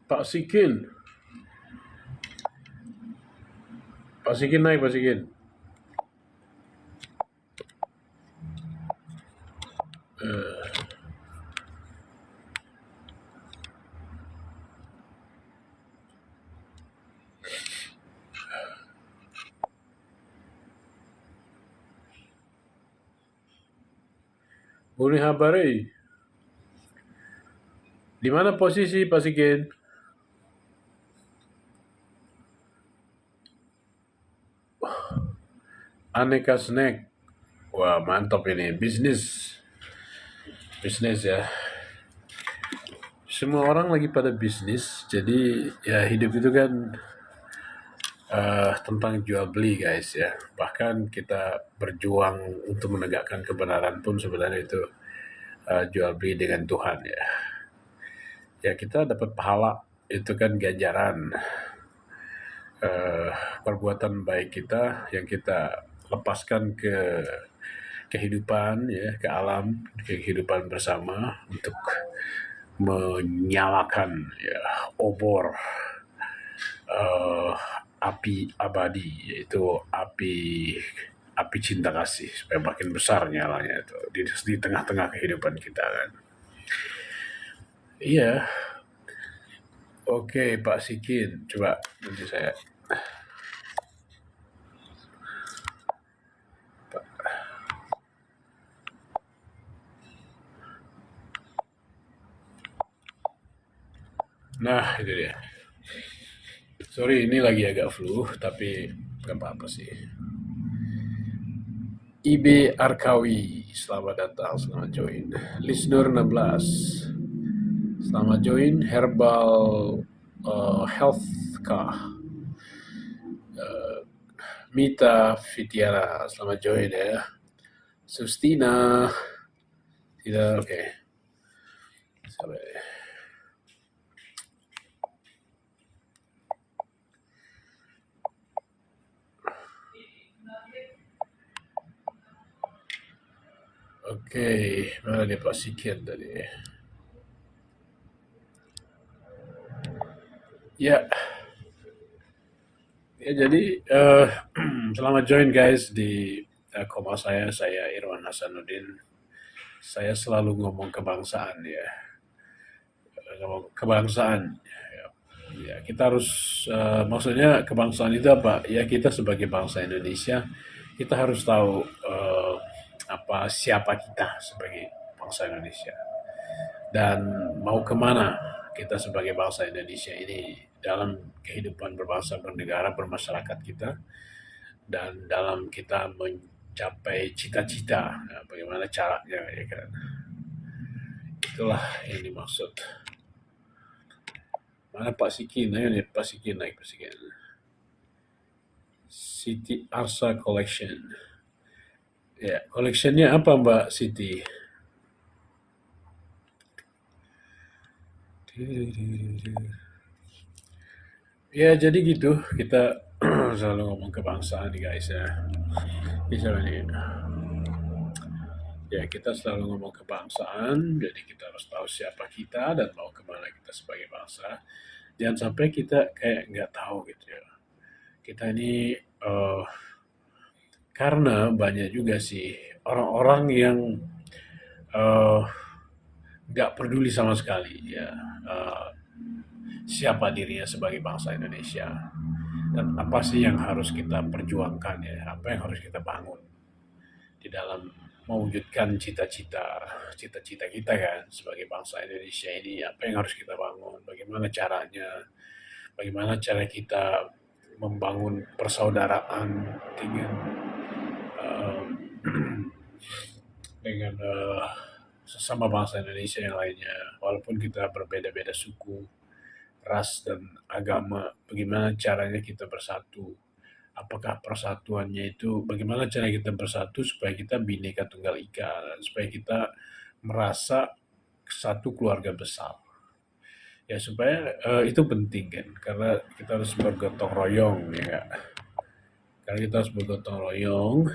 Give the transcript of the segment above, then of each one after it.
Pak Sikin. Pak Sikin naik, Pak Sikin. Boleh habari. Di mana posisi Pak Sikin? Aneka snack. Wah, mantap ini. Bisnis. Bisnis ya. Semua orang lagi pada bisnis. Jadi ya hidup itu kan tentang jual beli guys ya. Bahkan kita berjuang untuk menegakkan kebenaran pun sebenarnya itu jual beli dengan Tuhan ya. Ya kita dapat pahala itu kan ganjaran perbuatan baik kita yang kita lepaskan ke kehidupan ya, ke alam, kehidupan bersama untuk menyalakan ya obor api abadi, yaitu api cinta kasih supaya makin besar nyalanya itu di tengah-tengah kehidupan kita kan. Iya. Oke, Pak Sikin, coba nanti saya. Nah, itu dia. Sorry, ini lagi agak flu, tapi gak apa-apa sih. IB Arkawi, selamat datang, selamat join. Lisnur 16, selamat join. Herbal Health Kah. Mita Fitiara, selamat join ya. Sustina, tidak, oke. Sampai. Oke, mana dia Pak Sikir tadi? Ya, ya jadi selamat join guys di koma saya Irwan Hasanuddin. Saya selalu ngomong kebangsaan ya, ngomong kebangsaan. Ya, kita harus maksudnya kebangsaan itu apa? Ya kita sebagai bangsa Indonesia kita harus tahu apa siapa kita sebagai bangsa Indonesia dan mau kemana kita sebagai bangsa Indonesia ini dalam kehidupan berbangsa, bernegara, bermasyarakat kita dan dalam kita mencapai cita-cita. Nah, bagaimana caranya ya kan? Itulah yang dimaksud. Mana Pak Sikin? Ayo nih Pak Sikin naik, Pak Sikin. Siti Arsa Collection. Ya, collectionnya apa Mbak Siti? Ya jadi gitu, kita selalu ngomong kebangsaan nih guys ya. Bisa nih. Ya kita selalu ngomong kebangsaan, jadi kita harus tahu siapa kita dan mau kemana kita sebagai bangsa. Jangan sampai kita kayak nggak tahu gitu ya. Kita ini karena banyak juga sih orang-orang yang eh, nggak peduli sama sekali ya siapa dirinya sebagai bangsa Indonesia dan apa sih yang harus kita perjuangkan ya, apa yang harus kita bangun di dalam mewujudkan cita-cita kita kan sebagai bangsa Indonesia ini, apa yang harus kita bangun, bagaimana caranya, bagaimana cara kita membangun persaudaraan dengan eh, dengan sesama bangsa Indonesia yang lainnya, walaupun kita berbeda-beda suku, ras dan agama, bagaimana caranya kita bersatu. Apakah persatuannya itu, bagaimana cara kita bersatu supaya kita Bhinneka Tunggal Ika, supaya kita merasa satu keluarga besar. Ya supaya itu penting kan, karena kita harus bergotong royong ya nggak? Karena kita harus bergotong royong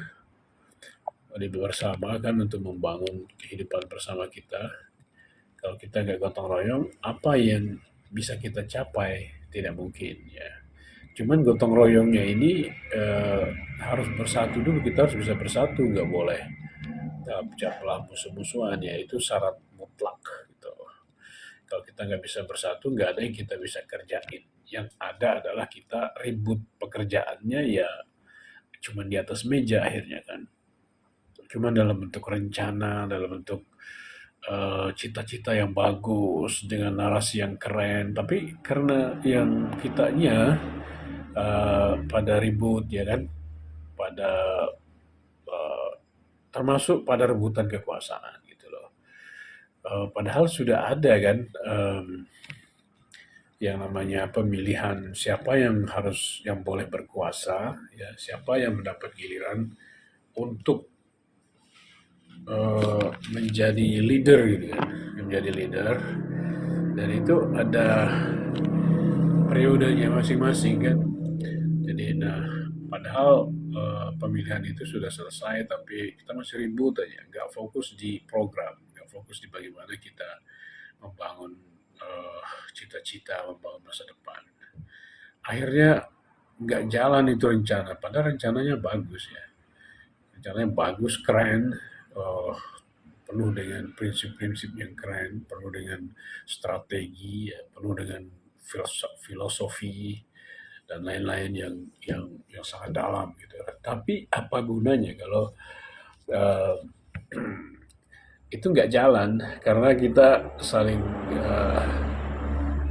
bersama kan untuk membangun kehidupan bersama kita. Kalau kita nggak gotong royong, apa yang bisa kita capai, tidak mungkin ya. Cuman gotong royongnya ini harus bersatu dulu, kita harus bisa bersatu, nggak boleh pecah belah musuh-musuhan ya, itu syarat mutlak gitu. Kalau kita nggak bisa bersatu, nggak ada yang kita bisa kerjain. Yang ada adalah kita ribut pekerjaannya ya, cuman di atas meja akhirnya kan. Cuman dalam bentuk rencana, dalam bentuk cita-cita yang bagus dengan narasi yang keren, tapi karena yang kitanya pada ribut ya kan, pada eh, termasuk pada rebutan kekuasaan gitu loh. Padahal sudah ada kan yang namanya pemilihan siapa yang harus, yang boleh berkuasa, ya siapa yang mendapat giliran untuk menjadi leader gitu kan, menjadi leader, dan itu ada periodenya masing-masing kan. Jadi nah, padahal pemilihan itu sudah selesai, tapi kita masih ribut aja, nggak fokus di program, nggak fokus di bagaimana kita membangun cita-cita, membangun masa depan. Akhirnya nggak jalan itu rencana, padahal rencananya bagus ya. Rencananya bagus, keren, eh, penuh dengan prinsip-prinsip yang keren, penuh dengan strategi, ya, penuh dengan filosofi dan lain-lain yang sangat dalam gitu. Tapi apa gunanya kalau uh, itu nggak jalan karena kita saling uh,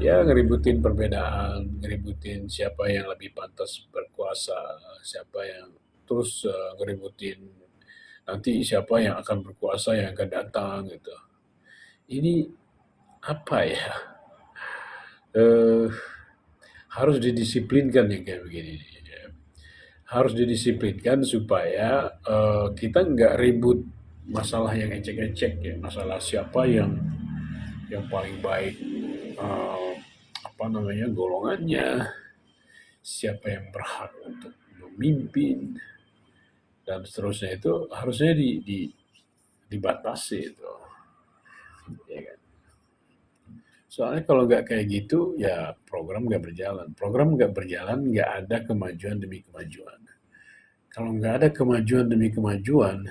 ya ngeributin perbedaan, ngeributin siapa yang lebih pantas berkuasa, siapa yang terus ngeributin nanti siapa yang akan berkuasa yang akan datang gitu. Ini apa ya? Eh, harus didisiplinkan yang kayak begini. Harus didisiplinkan supaya kita nggak ribut masalah yang ecek-ecek ya, masalah siapa yang paling baik, eh, apa namanya, golongannya, siapa yang berhak untuk memimpin dan seterusnya, itu harusnya dibatasi itu, ya kan? Soalnya kalau nggak kayak gitu, ya program nggak berjalan. Program nggak berjalan, nggak ada kemajuan demi kemajuan. Kalau nggak ada kemajuan demi kemajuan,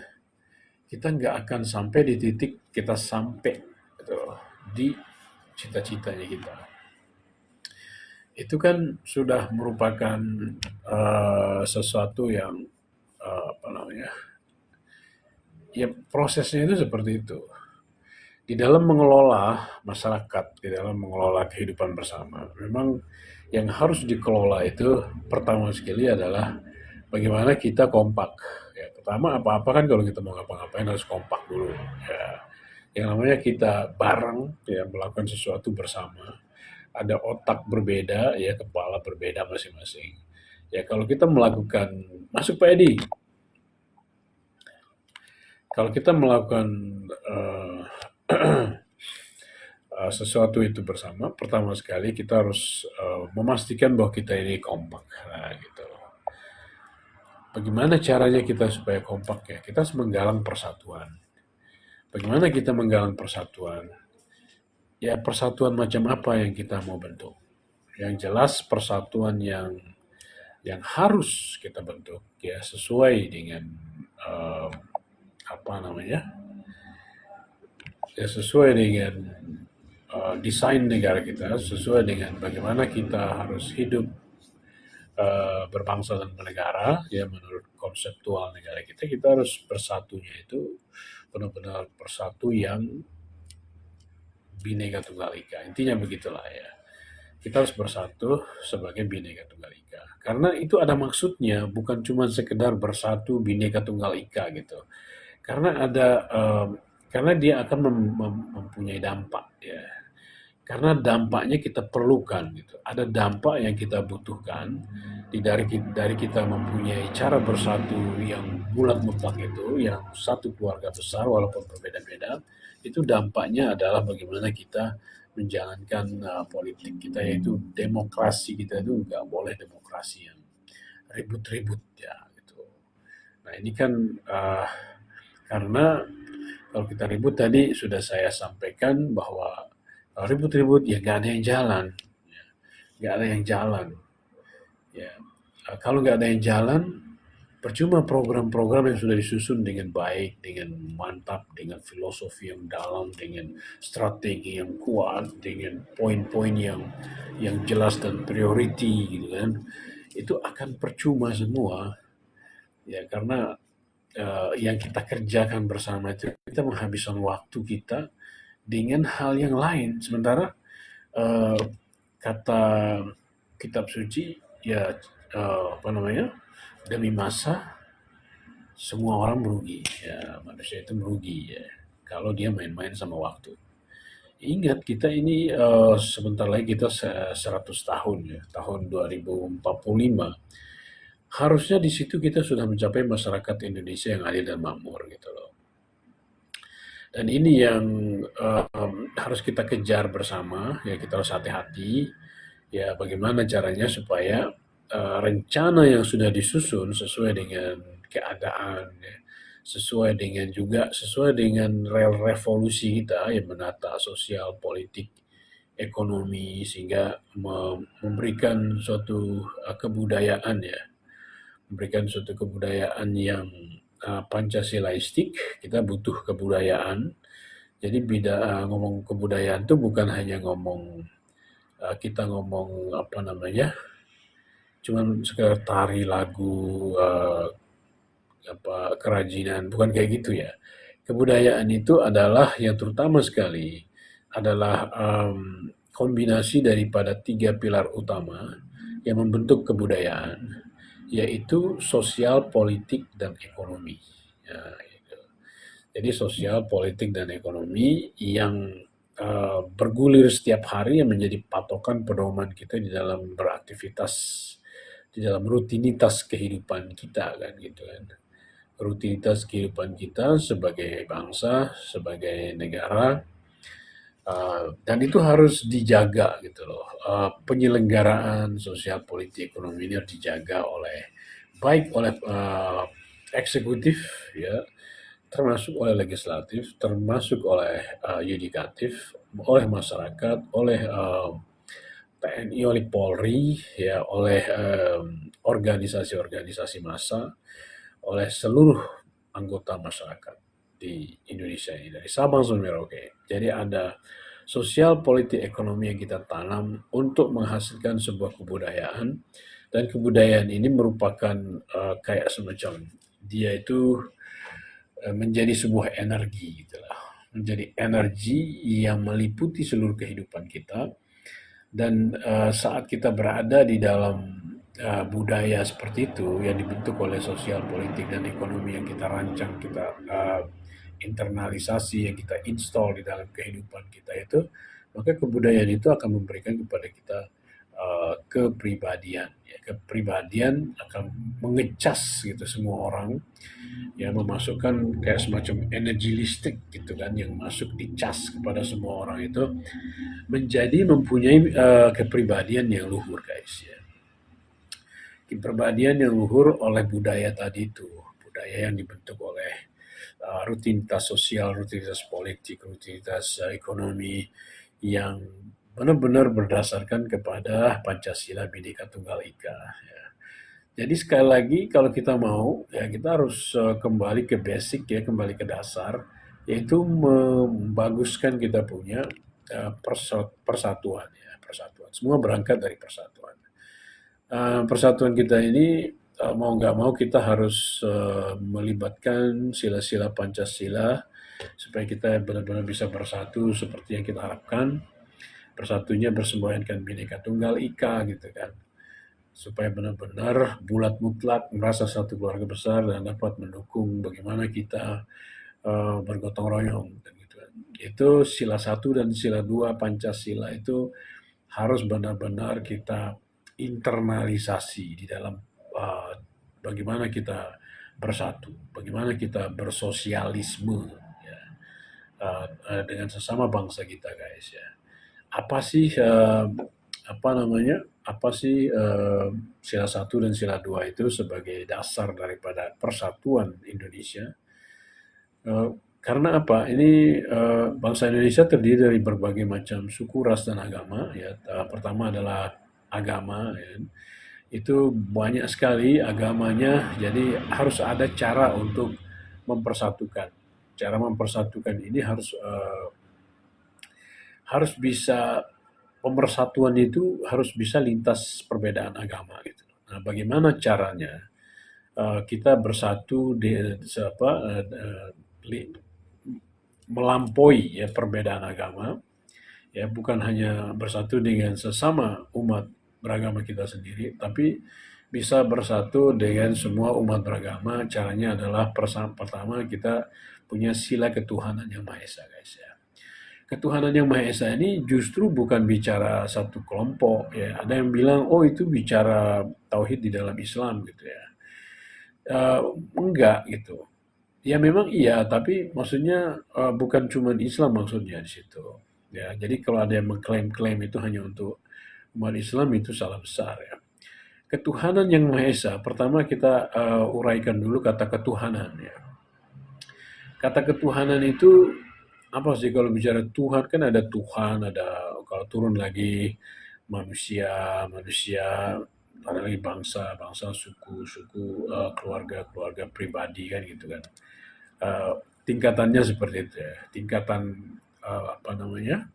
kita nggak akan sampai di titik kita sampai gitu, di cita-citanya kita. Itu kan sudah merupakan sesuatu yang apa namanya, ya prosesnya itu seperti itu. Di dalam mengelola masyarakat, di dalam mengelola kehidupan bersama, memang yang harus dikelola itu pertama sekali adalah bagaimana kita kompak. Ya, pertama apa-apa kan kalau kita mau ngapa-ngapain harus kompak dulu. Ya, yang namanya kita bareng ya melakukan sesuatu bersama. Ada otak berbeda, ya kepala berbeda masing-masing. Ya kalau kita melakukan, masuk Pak Edi, kalau kita melakukan uh, sesuatu itu bersama, pertama sekali kita harus memastikan bahwa kita ini kompak. Nah, gitu. Bagaimana caranya kita supaya kompak ya? Kita harus menggalang persatuan. Bagaimana kita menggalang persatuan? Ya persatuan macam apa yang kita mau bentuk? Yang jelas persatuan yang harus kita bentuk ya sesuai dengan uh, apa namanya? Ya sesuai dengan desain negara kita, sesuai dengan bagaimana kita harus hidup berbangsa dan bernegara, ya menurut konseptual negara kita harus bersatunya itu benar-benar bersatu yang Bhinneka Tunggal Ika. Intinya begitulah ya. Kita harus bersatu sebagai Bhinneka Tunggal Ika. Karena itu ada maksudnya, bukan cuma sekedar bersatu Bhinneka Tunggal Ika gitu. Karena ada karena dia akan mempunyai dampak ya. Karena dampaknya kita perlukan gitu. Ada dampak yang kita butuhkan dari kita mempunyai cara bersatu yang bulat mutlak itu, yang satu keluarga besar walaupun berbeda-beda, itu dampaknya adalah bagaimana kita menjalankan politik kita, yaitu demokrasi kita itu nggak boleh demokrasi yang ribut-ribut ya gitu. Nah ini kan karena kalau kita ribut tadi sudah saya sampaikan bahwa Ribut-ribut ya nggak ada yang jalan, nggak ada yang jalan. Ya, kalau nggak ada yang jalan, percuma program-program yang sudah disusun dengan baik, dengan mantap, dengan filosofi yang dalam, dengan strategi yang kuat, dengan poin-poin yang jelas dan priority gitu kan. Itu akan percuma semua ya karena yang kita kerjakan bersama itu kita menghabiskan waktu kita dengan hal yang lain. Sementara eh, kata kitab suci ya apa namanya demi masa semua orang merugi ya manusia itu merugi ya kalau dia main-main sama waktu. Ingat kita ini sebentar lagi kita 100 tahun ya tahun 2045 harusnya di situ kita sudah mencapai masyarakat Indonesia yang adil dan makmur gitu loh. Dan ini yang harus kita kejar bersama, ya kita harus hati-hati, ya bagaimana caranya supaya rencana yang sudah disusun sesuai dengan keadaan, ya, sesuai dengan rel revolusi kita yang menata sosial, politik, ekonomi sehingga memberikan suatu kebudayaan ya, memberikan suatu kebudayaan yang Pancasilaistik, kita butuh kebudayaan. Jadi ngomong kebudayaan itu bukan hanya ngomong kita ngomong apa namanya, cuman sekedar tari lagu apa kerajinan, bukan kayak gitu ya. Kebudayaan itu adalah yang terutama sekali adalah kombinasi daripada tiga pilar utama yang membentuk kebudayaan, yaitu sosial, politik, dan ekonomi. Ya, gitu. Jadi sosial, politik, dan ekonomi yang bergulir setiap hari yang menjadi patokan pedoman kita di dalam beraktivitas, di dalam rutinitas kehidupan kita kan gitu kan. Rutinitas kehidupan kita sebagai bangsa, sebagai negara, dan itu harus dijaga gitu loh. Penyelenggaraan sosial, politik, ekonomi ini harus dijaga oleh baik oleh eksekutif ya, termasuk oleh legislatif, termasuk oleh yudikatif, oleh masyarakat, oleh TNI, oleh Polri, ya, oleh organisasi-organisasi massa, oleh seluruh anggota masyarakat di Indonesia ini dari Sabang sampai Merauke. Jadi ada sosial, politik, ekonomi yang kita tanam untuk menghasilkan sebuah kebudayaan dan kebudayaan ini merupakan kayak semacam dia itu menjadi sebuah energi gitulah. Menjadi energi yang meliputi seluruh kehidupan kita dan saat kita berada di dalam budaya seperti itu yang dibentuk oleh sosial, politik, dan ekonomi yang kita rancang, kita internalisasi, yang kita install di dalam kehidupan kita itu, maka kebudayaan itu akan memberikan kepada kita kepribadian. Ya, kepribadian akan mengecas gitu semua orang, ya memasukkan kayak semacam energi listrik gitu kan yang masuk dicas kepada semua orang itu menjadi mempunyai kepribadian yang luhur guys ya. Kepribadian yang luhur oleh budaya tadi itu, budaya yang dibentuk oleh rutinitas sosial, rutinitas politik, rutinitas ekonomi yang benar-benar berdasarkan kepada Pancasila Bhinneka Tunggal Ika. Ya. Jadi sekali lagi kalau kita mau ya kita harus kembali ke basic ya, kembali ke dasar yaitu membaguskan kita punya persatuan ya, persatuan. Semua berangkat dari persatuan. Persatuan kita ini mau nggak mau kita harus melibatkan sila-sila Pancasila supaya kita benar-benar bisa bersatu seperti yang kita harapkan. Bersatunya bersemboyankan Bhinneka Tunggal Ika gitu kan supaya benar-benar bulat mutlak merasa satu keluarga besar dan dapat mendukung bagaimana kita bergotong royong gitu kan. Itu sila satu dan sila dua Pancasila itu harus benar-benar kita internalisasi di dalam uh, bagaimana kita bersatu, bagaimana kita bersosialisme ya, dengan sesama bangsa kita guys ya. Apa sih apa namanya? Apa sih sila satu dan sila dua itu sebagai dasar daripada persatuan Indonesia? Karena apa? Ini bangsa Indonesia terdiri dari berbagai macam suku, ras, dan agama. Ya, pertama adalah agama. Ya. Itu banyak sekali agamanya, jadi harus ada cara untuk mempersatukan. Cara mempersatukan ini harus bisa pemersatuan itu harus bisa lintas perbedaan agama gitu. Nah, bagaimana caranya kita bersatu di apa melampaui ya perbedaan agama, ya bukan hanya bersatu dengan sesama umat beragama kita sendiri, tapi bisa bersatu dengan semua umat beragama. Caranya adalah pertama kita punya sila ketuhanan yang Maha Esa, guys ya. Ketuhanan yang Maha Esa ini justru bukan bicara satu kelompok ya. Ada yang bilang oh itu bicara tauhid di dalam Islam gitu ya. Eh, enggak gitu. Ya memang iya, tapi maksudnya bukan cuma Islam maksudnya di situ. Ya, jadi kalau ada yang mengklaim-klaim itu hanya untuk umat Islam itu salah besar ya. Ketuhanan yang Maha Esa, pertama kita uraikan dulu kata ketuhanan ya. Kata ketuhanan itu apa sih kalau bicara Tuhan kan ada Tuhan, ada kalau turun lagi manusia, manusia, ada lagi bangsa, bangsa, suku, suku, keluarga, keluarga pribadi kan gitu kan. Eh, tingkatannya seperti itu ya. Tingkatan apa namanya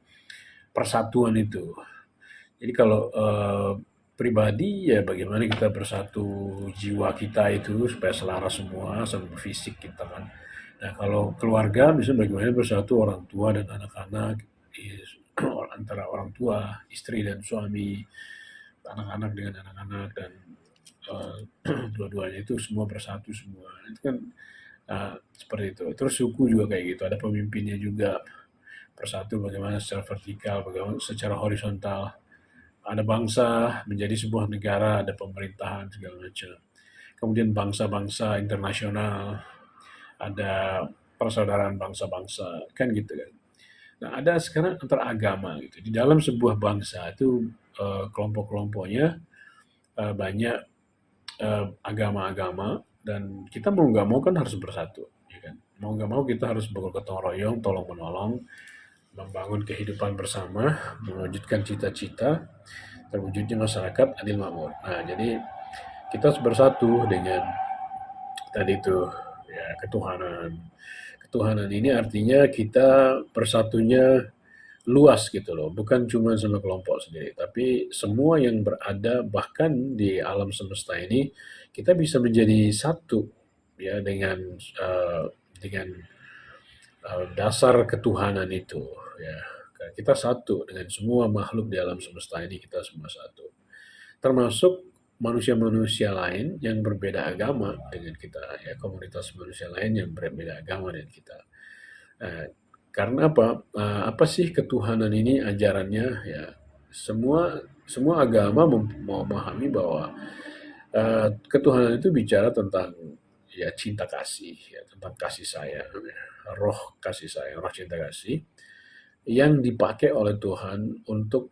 persatuan itu. Jadi kalau pribadi ya bagaimana kita bersatu jiwa kita itu supaya selaras semua sama fisik kita kan. Nah kalau keluarga misalnya bagaimana bersatu orang tua dan anak-anak antara orang tua, istri dan suami, anak-anak dengan anak-anak dan uh, dua-duanya itu semua bersatu semua. Itu kan seperti itu. Terus suku juga kayak gitu, ada pemimpinnya juga persatu bagaimana secara vertikal, bagaimana secara horizontal. Ada bangsa menjadi sebuah negara, ada pemerintahan segala macam. Kemudian bangsa-bangsa internasional, ada persaudaraan bangsa-bangsa, kan gitu kan. Nah, ada sekarang antar agama gitu. Di dalam sebuah bangsa itu kelompok-kelompoknya banyak agama-agama dan kita mau nggak mau kan harus bersatu, ya kan? Mau nggak mau kita harus bergotong royong, tolong menolong, membangun kehidupan bersama, mewujudkan cita-cita, terwujudnya masyarakat adil makmur. Nah, jadi kita harus bersatu dengan tadi itu ya ketuhanan. Ketuhanan ini artinya kita bersatunya luas gitu loh, bukan cuma sama kelompok sendiri, tapi semua yang berada bahkan di alam semesta ini kita bisa menjadi satu ya dengan dasar ketuhanan itu ya. Kita satu dengan semua makhluk di alam semesta ini, kita semua satu. Termasuk manusia-manusia lain yang berbeda agama dengan kita ya, komunitas manusia lain yang berbeda agama dengan kita. Nah, karena apa? Apa sih ketuhanan ini ajarannya ya? Semua semua agama memahami bahwa ketuhanan itu bicara tentang ya cinta kasih, ya tentang kasih sayang, ya, roh kasih sayang, roh cinta kasih yang dipakai oleh Tuhan untuk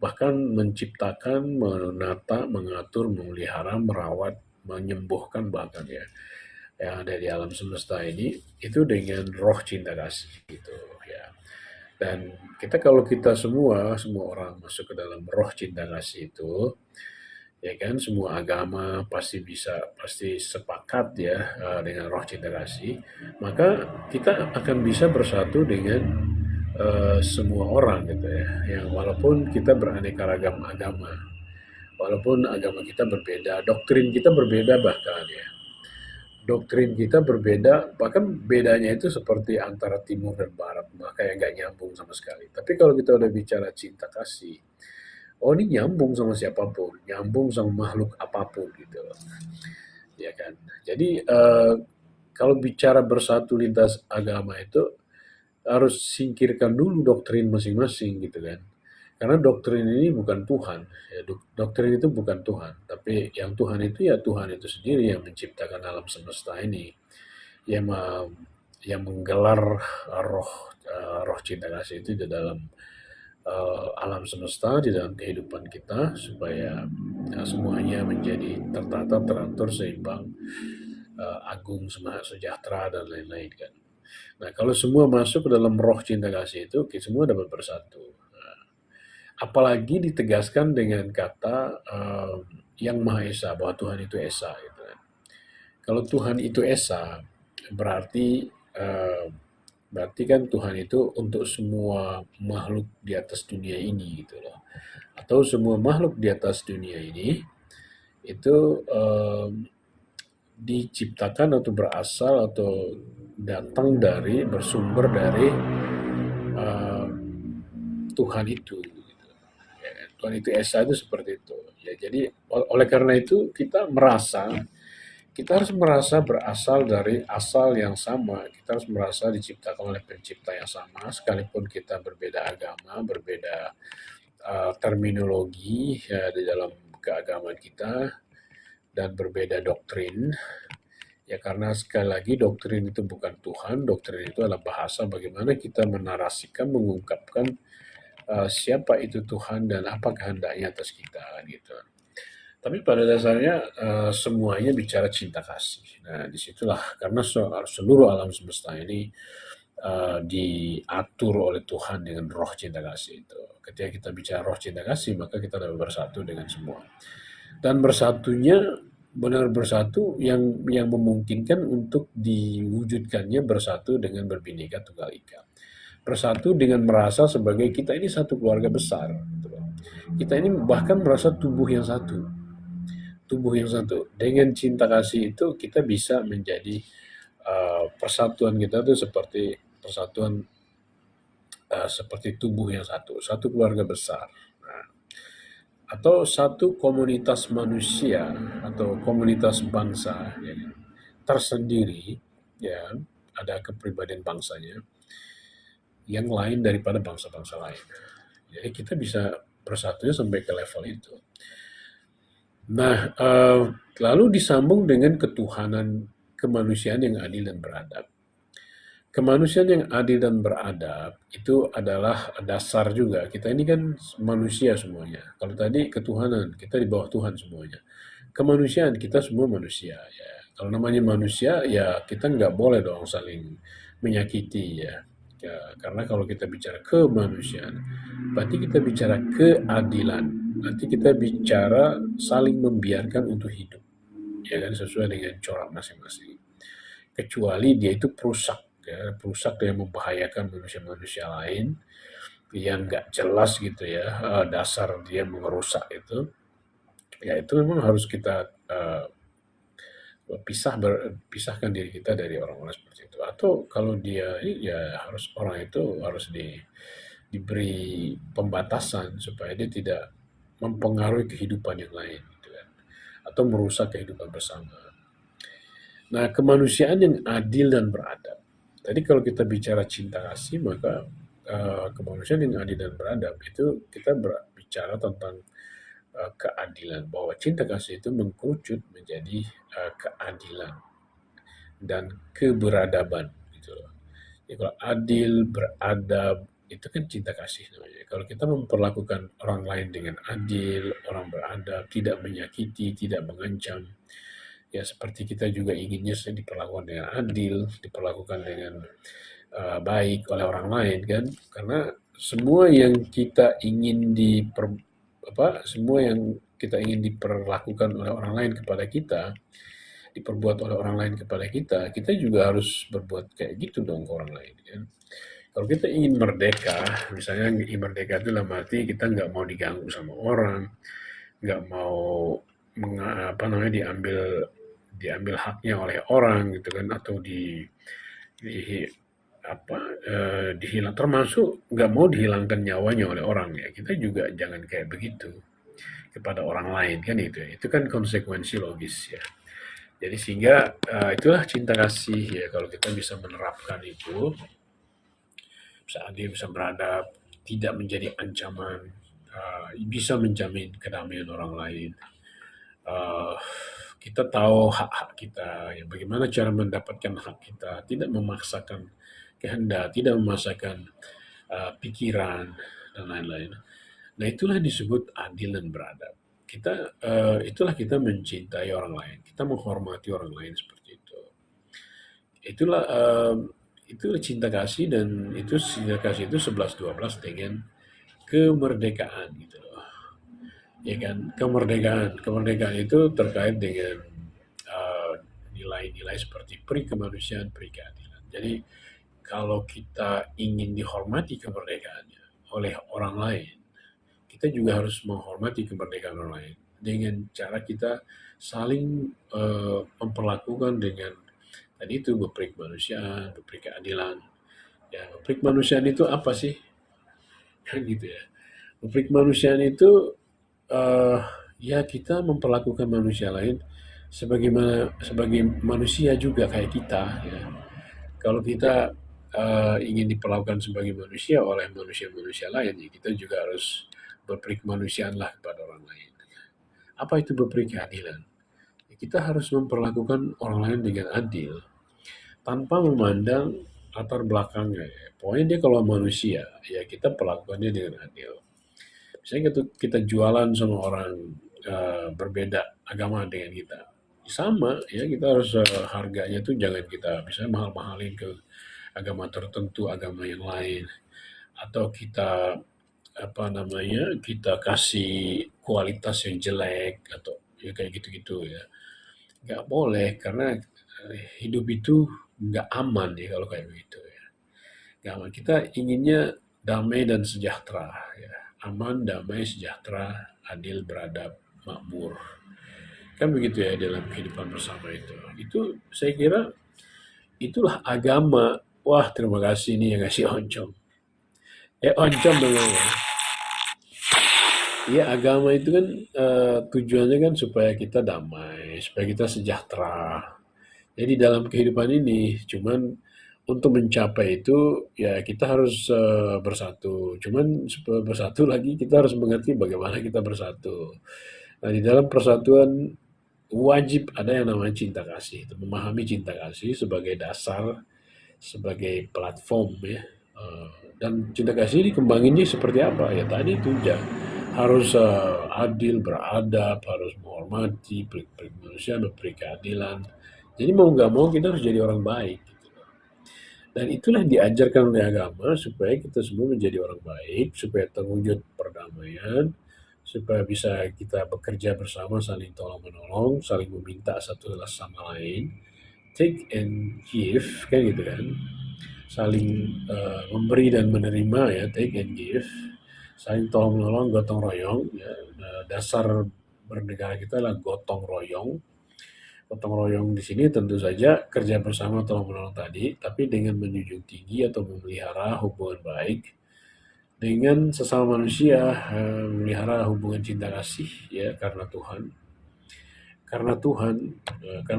bahkan menciptakan, menata, mengatur, memelihara, merawat, menyembuhkan bahkan ya yang ada di alam semesta ini itu dengan roh cinta kasih gitu ya. Dan kalau kita semua orang masuk ke dalam roh cinta kasih itu ya kan semua agama pasti sepakat ya dengan roh cinta kasih, maka kita akan bisa bersatu dengan semua orang gitu ya. Yang walaupun kita beraneka ragam agama, walaupun agama kita berbeda, doktrin kita berbeda bahkan ya. Doktrin kita berbeda, bahkan bedanya itu seperti antara timur dan barat, kayak nggak nyambung sama sekali. Tapi kalau kita udah bicara cinta kasih, oh ini nyambung sama siapapun, nyambung sama makhluk apapun gitu loh. Ya kan. Jadi kalau bicara bersatu lintas agama itu harus singkirkan dulu doktrin masing-masing gitu kan. Karena doktrin ini bukan Tuhan, ya, doktrin itu bukan Tuhan, tapi yang Tuhan itu ya Tuhan itu sendiri yang menciptakan alam semesta ini, yang yang menggelar roh roh cinta kasih itu di dalam alam semesta, di dalam kehidupan kita supaya semuanya menjadi tertata, teratur, seimbang, agung, sejahtera dan lain-lain kan. Nah, kalau semua masuk ke dalam roh cinta kasih itu, kita semua dapat bersatu. Nah, apalagi ditegaskan dengan kata yang Maha Esa, bahwa Tuhan itu Esa. Gitu kan. Kalau Tuhan itu Esa, berarti eh, berarti kan Tuhan itu untuk semua makhluk di atas dunia ini gitu loh. Atau semua makhluk di atas dunia ini itu diciptakan atau berasal atau datang dari bersumber dari eh, Tuhan itu. Gitu. Ya, Tuhan itu Esa itu seperti itu. Ya, jadi oleh karena itu kita harus merasa berasal dari asal yang sama. Kita harus merasa diciptakan oleh pencipta yang sama, sekalipun kita berbeda agama, berbeda terminologi ya, di dalam keagamaan kita, dan berbeda doktrin. Ya karena sekali lagi doktrin itu bukan Tuhan, doktrin itu adalah bahasa bagaimana kita menarasikan, mengungkapkan siapa itu Tuhan dan apa kehendaknya atas kita gitu. Tapi pada dasarnya semuanya bicara cinta kasih. Nah disitulah karena seluruh alam semesta ini diatur oleh Tuhan dengan roh cinta kasih itu. Ketika kita bicara roh cinta kasih, maka kita dapat bersatu dengan semua. Dan bersatunya benar bersatu yang memungkinkan untuk diwujudkannya bersatu dengan berbineka tunggal ika. Bersatu dengan merasa sebagai kita ini satu keluarga besar. Gitu loh. Kita ini bahkan merasa tubuh yang satu. Tubuh yang satu. Dengan cinta kasih itu kita bisa menjadi persatuan kita itu seperti persatuan seperti tubuh yang satu, satu keluarga besar. Nah, atau satu komunitas manusia atau komunitas bangsa ya, tersendiri, ya ada kepribadian bangsanya yang lain daripada bangsa-bangsa lain. Jadi kita bisa bersatunya sampai ke level itu. Nah, lalu disambung dengan ketuhanan kemanusiaan yang adil dan beradab. Kemanusiaan yang adil dan beradab itu adalah dasar juga. Kita ini kan manusia semuanya. Kalau tadi ketuhanan, kita di bawah Tuhan semuanya. Kemanusiaan, kita semua manusia. Ya. Kalau namanya manusia, ya kita nggak boleh dong saling menyakiti ya. Ya, karena kalau kita bicara kemanusiaan, berarti kita bicara keadilan. Nanti kita bicara saling membiarkan untuk hidup. Ya kan, sesuai dengan corak masing-masing. Kecuali dia itu perusak ya, perusak yang membahayakan manusia-manusia lain yang nggak jelas gitu ya, dasar dia mengerusak itu, ya itu memang harus kita pisahkan diri kita dari orang-orang seperti itu. Atau kalau dia ya harus orang itu harus diberi pembatasan supaya dia tidak mempengaruhi kehidupan yang lain gitu kan. Atau merusak kehidupan bersama. Nah, kemanusiaan yang adil dan beradab. Tadi kalau kita bicara cinta kasih, maka kemanusiaan yang adil dan beradab itu kita berbicara tentang keadilan, bahwa cinta kasih itu mengkerucut menjadi keadilan dan keberadaban gitu loh. Ya, kalau adil, beradab itu kan cinta kasih namanya. Kalau kita memperlakukan orang lain dengan adil, orang beradab, tidak menyakiti, tidak mengancam, ya seperti kita juga inginnya diperlakukan dengan adil, diperlakukan dengan baik oleh orang lain kan, karena semua yang kita ingin semua yang kita ingin diperlakukan oleh orang lain kepada kita, diperbuat oleh orang lain kepada kita, kita juga harus berbuat kayak gitu dong ke orang lain kan. Kalau kita ingin merdeka, misalnya ingin merdeka itu dalam arti kita nggak mau diganggu sama orang, nggak mau diambil diambil haknya oleh orang gitu kan, atau di dihilang, termasuk nggak mau dihilangkan nyawanya oleh orang ya, kita juga jangan kayak begitu kepada orang lain kan, itu kan konsekuensi logis ya. Jadi sehingga itulah cinta kasih ya, kalau kita bisa menerapkan itu, bisa adil, bisa beradab, tidak menjadi ancaman, bisa menjamin kedamaian orang lain. Uh, kita tahu hak-hak kita, ya, bagaimana cara mendapatkan hak kita, tidak memaksakan kehendak, tidak memaksakan pikiran dan lain-lain. Nah itulah disebut adil dan beradab. Itulah kita mencintai orang lain, kita menghormati orang lain seperti itu. Itulah itu cinta kasih, dan itu cinta kasih itu 11-12 dengan kemerdekaan gitu loh. Ya kan, kemerdekaan itu terkait dengan uh, nilai-nilai seperti peri kemanusiaan, peri keadilan. Jadi kalau kita ingin dihormati kemerdekaannya oleh orang lain, kita juga harus menghormati kemerdekaan orang lain dengan cara kita saling memperlakukan dengan tadi itu berperi kemanusiaan, berperi keadilan. Ya, berperi kemanusiaan itu apa sih? Kan gitu ya. Berperi kemanusiaan itu eh, ya kita memperlakukan manusia lain sebagai manusia juga kayak kita. Ya. Kalau kita ingin diperlakukan sebagai manusia oleh manusia-manusia lain, ya kita juga harus berperi kemanusiaan lah kepada orang lain. Apa itu berperi keadilan? Ya, kita harus memperlakukan orang lain dengan adil tanpa memandang latar belakangnya. Ya. Pokoknya dia kalau manusia, ya kita perlakukannya dengan adil. Misalnya kita jualan sama orang berbeda agama dengan kita, sama ya kita harus harganya tuh jangan kita bisa mahal-mahalin ke agama tertentu, agama yang lain, atau kita apa namanya kita kasih kualitas yang jelek atau ya kayak gitu-gitu ya. Nggak boleh karena hidup itu nggak aman ya kalau kayak begitu ya. Nggak aman. Kita inginnya damai dan sejahtera ya. Aman, damai, sejahtera, adil, beradab, makmur. Kan begitu ya dalam kehidupan bersama itu. Itu saya kira itulah agama. Wah, terima kasih nih yang ngasih oncom. Oncom namanya. Iya, agama itu kan tujuannya kan supaya kita damai, supaya kita sejahtera. Jadi dalam kehidupan ini, cuman untuk mencapai itu ya kita harus bersatu. Cuman supaya bersatu lagi kita harus mengerti bagaimana kita bersatu. Nah, di dalam persatuan wajib ada yang namanya cinta kasih. Itu memahami cinta kasih sebagai dasar, sebagai platform ya. Dan cinta kasih dikembanginnya seperti apa? Ya tadi itu ya harus adil, beradab, harus menghormati, beri manusia, memberi keadilan. Jadi mau nggak mau kita harus jadi orang baik. Gitu. Dan itulah diajarkan oleh agama supaya kita semua menjadi orang baik, supaya terwujud perdamaian, supaya bisa kita bekerja bersama, saling tolong menolong, saling meminta satu sama lain, take and give, kan gitu kan, saling memberi dan menerima ya, take and give, saling tolong menolong, gotong royong. Ya. Dasar bernegara kita adalah gotong royong. Gotong royong di sini tentu saja kerja bersama tolong menolong tadi, tapi dengan menjunjung tinggi atau memelihara hubungan baik dengan sesama manusia, memelihara hubungan cinta kasih ya karena Tuhan. Karena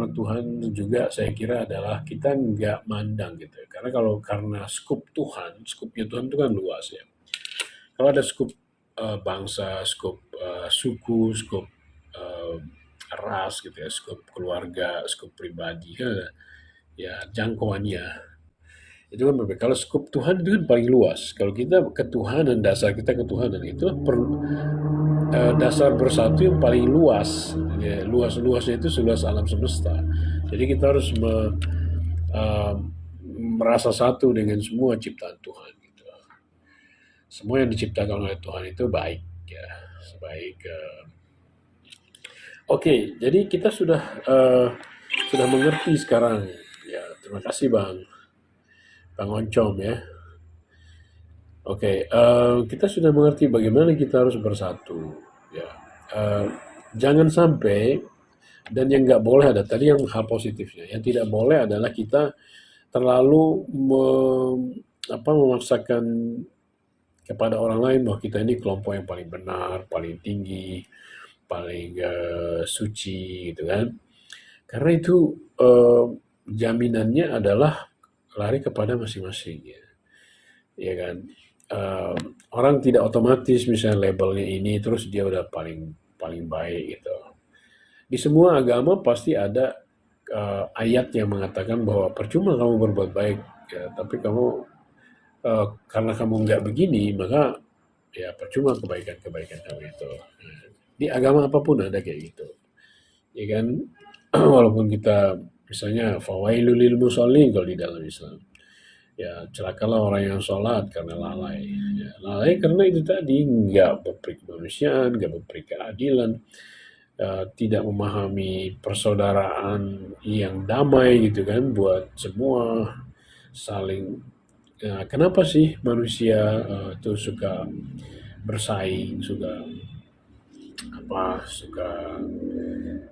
Tuhan juga saya kira adalah kita nggak mandang gitu. Karena kalau karena skup Tuhan, skupnya Tuhan itu kan luas ya. Kalau ada skup bangsa, skup suku, skup uh, ras gitu ya, skup keluarga, skup pribadi, ya jangkauannya itu kan berbeda. Kalau skup Tuhan itu kan paling luas. Kalau kita ketuhanan, dasar kita ketuhanan itu dasar bersatu yang paling luas. Ya, luas-luasnya itu seluas alam semesta. Jadi kita harus uh, merasa satu dengan semua ciptaan Tuhan. Gitu. Semua yang diciptakan oleh Tuhan itu baik ya, sebaik. Oke, jadi kita sudah mengerti sekarang. Ya, terima kasih Bang Oncom ya. Oke, kita sudah mengerti bagaimana kita harus bersatu. Ya, eh, jangan sampai dan yang nggak boleh ada tadi yang hal positifnya. Yang tidak boleh adalah kita terlalu memaksakan kepada orang lain bahwa kita ini kelompok yang paling benar, paling tinggi, paling suci gitu kan. Karena itu jaminannya adalah lari kepada masing-masing ya kan. Orang tidak otomatis misalnya labelnya ini terus dia udah paling paling baik gitu. Di semua agama pasti ada ayat yang mengatakan bahwa percuma kamu berbuat baik ya, tapi kamu karena kamu nggak begini maka ya percuma kebaikan-kebaikan kamu itu. Di agama apapun ada kayak gitu. Ya kan, walaupun kita misalnya fawailul lil musallin kalau di dalam Islam. Ya, celakalah orang yang sholat karena lalai. Ya, lalai karena itu tadi nggak berperi kemanusiaan, nggak berperi keadilan, tidak memahami persaudaraan yang damai gitu kan, buat semua saling. Ya, kenapa sih manusia itu suka bersaing, suka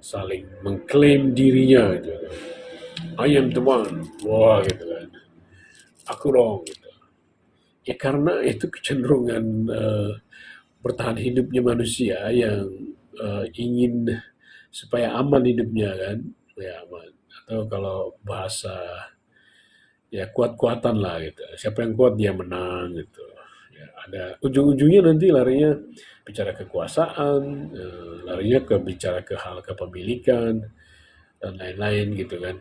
saling mengklaim dirinya gitu. I am the one, wah gitu kan, aku dong gitu. Ya karena itu kecenderungan bertahan hidupnya manusia yang ingin supaya aman hidupnya kan, ya aman. Atau kalau bahasa ya kuat-kuatan lah gitu. Siapa yang kuat dia menang gitu. Ya, ada ujung-ujungnya nanti larinya bicara kekuasaan, larinya ke bicara ke hal kepemilikan dan lain-lain gitu kan.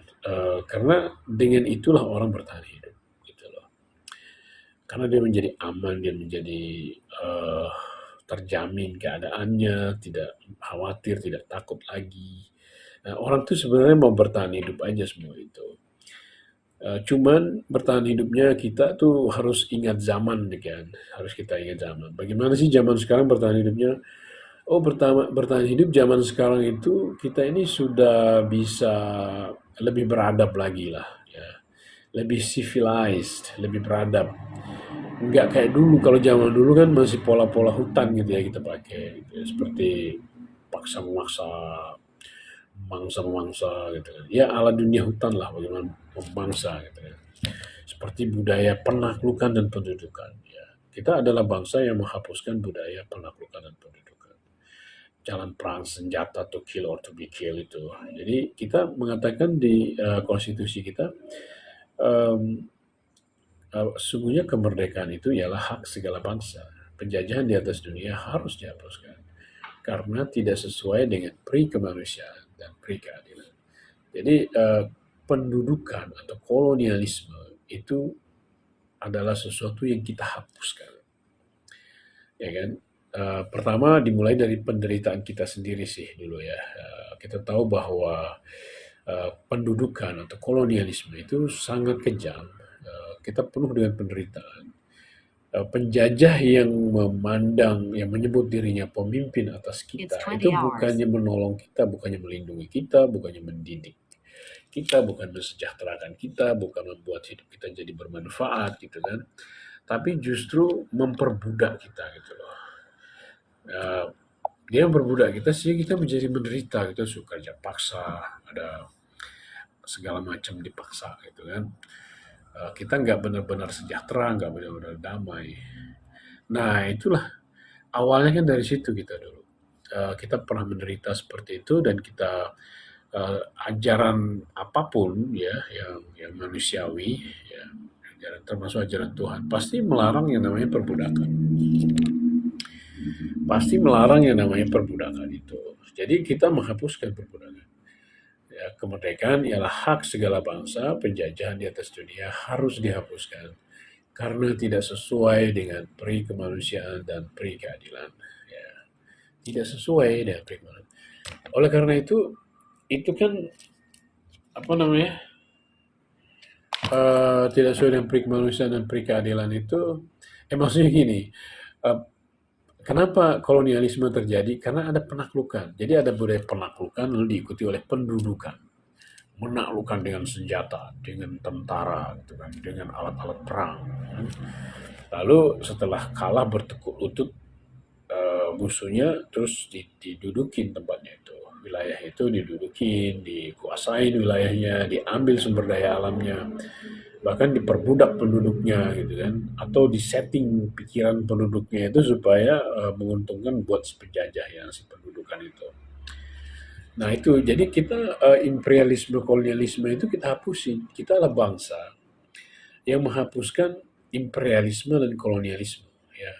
Karena dengan itulah orang bertahan hidup gitu loh. Karena dia menjadi aman, dia menjadi eh, terjamin keadaannya, tidak khawatir, tidak takut lagi. Nah, orang tuh sebenarnya mau bertahan hidup aja semua itu. Cuman bertahan hidupnya kita tuh harus ingat zaman nih kan, harus kita ingat zaman. Bagaimana sih zaman sekarang bertahan hidupnya? Oh, bertahan hidup zaman sekarang itu kita ini sudah bisa lebih beradab lagi lah, ya. Lebih civilized, lebih beradab. Nggak kayak dulu, kalau zaman dulu kan masih pola-pola hutan gitu ya kita pakai, gitu ya. Seperti paksa memaksa, mangsa-mangsa gitu kan. Ya ala dunia hutan lah, bagaimana memangsa gitu kan. Seperti budaya penaklukan dan pendudukan. Ya. Kita adalah bangsa yang menghapuskan budaya penaklukan dan pendudukan. Jalan perang senjata to kill or to be killed itu. Jadi kita mengatakan di konstitusi kita, em, sesungguhnya kemerdekaan itu ialah hak segala bangsa. Penjajahan di atas dunia harus dihapuskan karena tidak sesuai dengan pri kemanusiaan dan pri keadilan. Jadi pendudukan atau kolonialisme itu adalah sesuatu yang kita hapuskan, ya kan? Pertama dimulai dari penderitaan kita sendiri sih dulu ya. Kita tahu bahwa pendudukan atau kolonialisme itu sangat kejam. Kita penuh dengan penderitaan. Penjajah yang memandang, yang menyebut dirinya pemimpin atas kita, itu bukannya menolong kita, bukannya melindungi kita, bukannya mendidik kita, bukan mensejahterakan kita, bukan membuat hidup kita jadi bermanfaat gitu kan, tapi justru memperbudak kita gitu loh. Uh, dia memperbudak kita sehingga kita menjadi menderita, kita suka kerja paksa, ada segala macam dipaksa gitu kan. Kita nggak benar-benar sejahtera, nggak benar-benar damai. Nah itulah awalnya kan dari situ kita dulu. Kita pernah menderita seperti itu dan kita ajaran apapun ya yang manusiawi ya, ajaran termasuk ajaran Tuhan pasti melarang yang namanya perbudakan, pasti melarang yang namanya perbudakan itu. Jadi kita menghapuskan perbudakan. Ya, kemerdekaan ialah hak segala bangsa, penjajahan di atas dunia harus dihapuskan karena tidak sesuai dengan pri kemanusiaan dan pri keadilan. Ya, tidak sesuai dengan pri kemanusiaan. Oleh karena itu kan apa namanya, tidak sesuai dengan pri kemanusiaan dan pri keadilan itu, maksudnya gini, uh, kenapa kolonialisme terjadi? Karena ada penaklukan. Jadi ada budaya penaklukan lalu diikuti oleh pendudukan. Menaklukkan dengan senjata, dengan tentara, gitu kan, dengan alat-alat perang. Lalu setelah kalah bertekuk lutut musuhnya, terus didudukin tempatnya itu. Wilayah itu didudukin, dikuasain wilayahnya, diambil sumber daya alamnya, bahkan diperbudak penduduknya gitu kan, atau disetting pikiran penduduknya itu supaya menguntungkan buat si penjajah yang si pendudukan itu. Nah itu jadi kita imperialisme kolonialisme itu kita hapusin. Kita adalah bangsa yang menghapuskan imperialisme dan kolonialisme ya.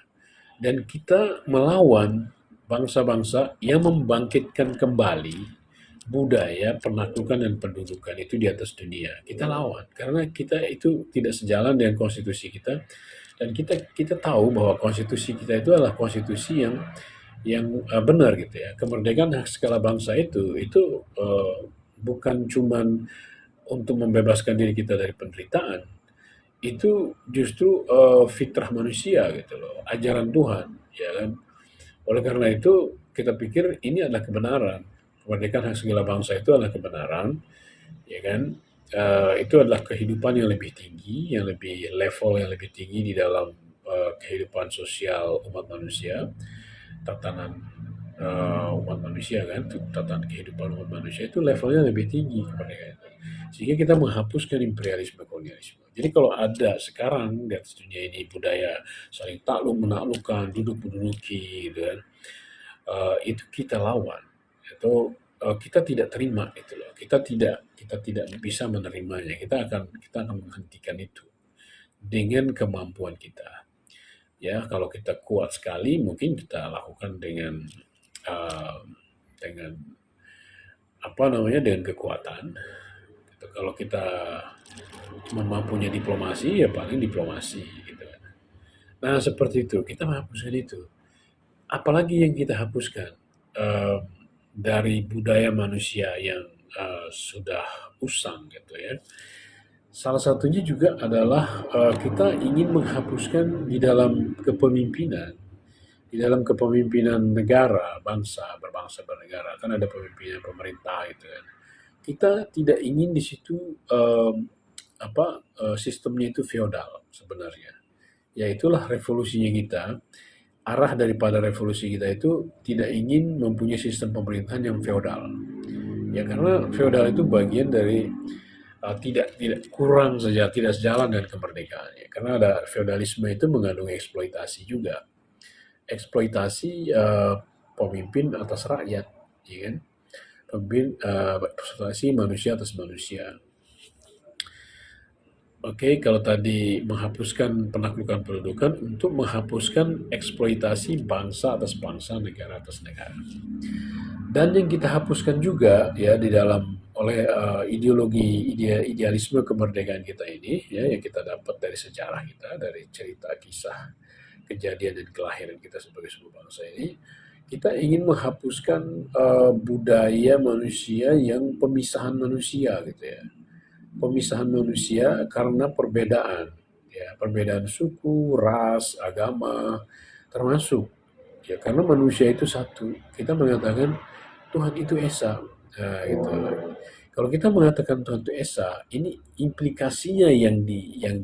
Dan kita melawan bangsa-bangsa yang membangkitkan kembali budaya penaklukan dan pendudukan itu di atas dunia. Kita lawan karena kita itu tidak sejalan dengan konstitusi kita, dan kita tahu bahwa konstitusi kita itu adalah konstitusi yang benar gitu ya. Kemerdekaan hak segala bangsa itu bukan cuman untuk membebaskan diri kita dari penderitaan. itu justru fitrah manusia gitu loh, ajaran Tuhan, ya kan. Oleh karena itu kita pikir ini adalah kebenaran, kemerdekaan hak segala bangsa itu adalah kebenaran, ya kan. Itu adalah kehidupan yang lebih tinggi, yang lebih level yang lebih tinggi di dalam kehidupan sosial umat manusia, tatanan umat manusia kan, tatanan kehidupan umat manusia itu levelnya lebih tinggi kemerdekaan itu. Sehingga kita menghapuskan imperialisme kolonialisme. Jadi kalau ada sekarang di atas dunia ini budaya saling takluk menaklukkan, duduk menduduki, gitu kan, itu kita lawan. Itu kita tidak terima itu loh. Kita tidak bisa menerimanya. Kita akan menghentikan itu dengan kemampuan kita. Ya, kalau kita kuat sekali, mungkin kita lakukan uh, dengan apa namanya, dengan kekuatan. Gitu. Kalau kita cuma mampunya diplomasi, ya paling diplomasi. Gitu. Nah, seperti itu. Kita menghapuskan itu. Apalagi yang kita hapuskan uh, dari budaya manusia yang sudah usang, gitu ya. Salah satunya juga adalah kita ingin menghapuskan di dalam kepemimpinan. Di dalam kepemimpinan negara, berbangsa, bernegara, kan ada pemimpinan pemerintah gitu kan. Kita tidak ingin di situ sistemnya itu feodal sebenarnya. Ya itulah revolusinya kita. Arah daripada revolusi kita itu tidak ingin mempunyai sistem pemerintahan yang feodal. Ya karena feodal itu bagian dari tidak kurang saja, tidak sejalan dengan kemerdekaan. Ya, karena ada feodalisme itu mengandung eksploitasi juga, eksploitasi pemimpin atas rakyat, ya kan? Pemimpin eksploitasi manusia atas manusia. Oke, kalau tadi menghapuskan penaklukan pendudukan untuk menghapuskan eksploitasi bangsa atas bangsa, negara atas negara. Dan yang kita hapuskan juga ya di dalam oleh ideologi idealisme kemerdekaan kita ini ya yang kita dapat dari sejarah kita, dari cerita kisah kejadian dan kelahiran kita sebagai sebuah bangsa ini, kita ingin menghapuskan budaya manusia yang pemisahan manusia gitu ya. Pemisahan manusia karena perbedaan, ya, perbedaan suku, ras, agama, termasuk ya karena manusia itu satu. Kita mengatakan Tuhan itu esa. Nah, gitu. Kalau kita mengatakan Tuhan itu esa, ini implikasinya yang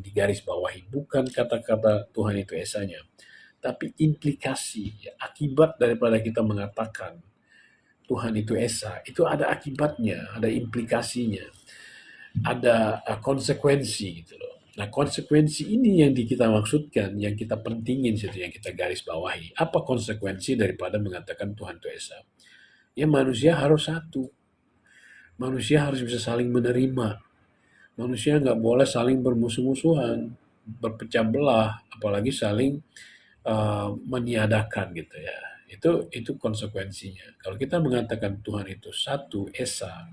digaris bawahi, bukan kata-kata Tuhan itu esanya, tapi implikasi, ya, akibat daripada kita mengatakan Tuhan itu esa, itu ada akibatnya, ada implikasinya, ada konsekuensi gitu loh. Nah, konsekuensi ini yang kita maksudkan, yang kita pentingin situ, yang kita garis bawahi. Apa konsekuensi daripada mengatakan Tuhan itu esa? Ya manusia harus satu. Manusia harus bisa saling menerima. Manusia nggak boleh saling bermusuh-musuhan, berpecah belah, apalagi saling meniadakan gitu ya. Itu konsekuensinya. Kalau kita mengatakan Tuhan itu satu, esa,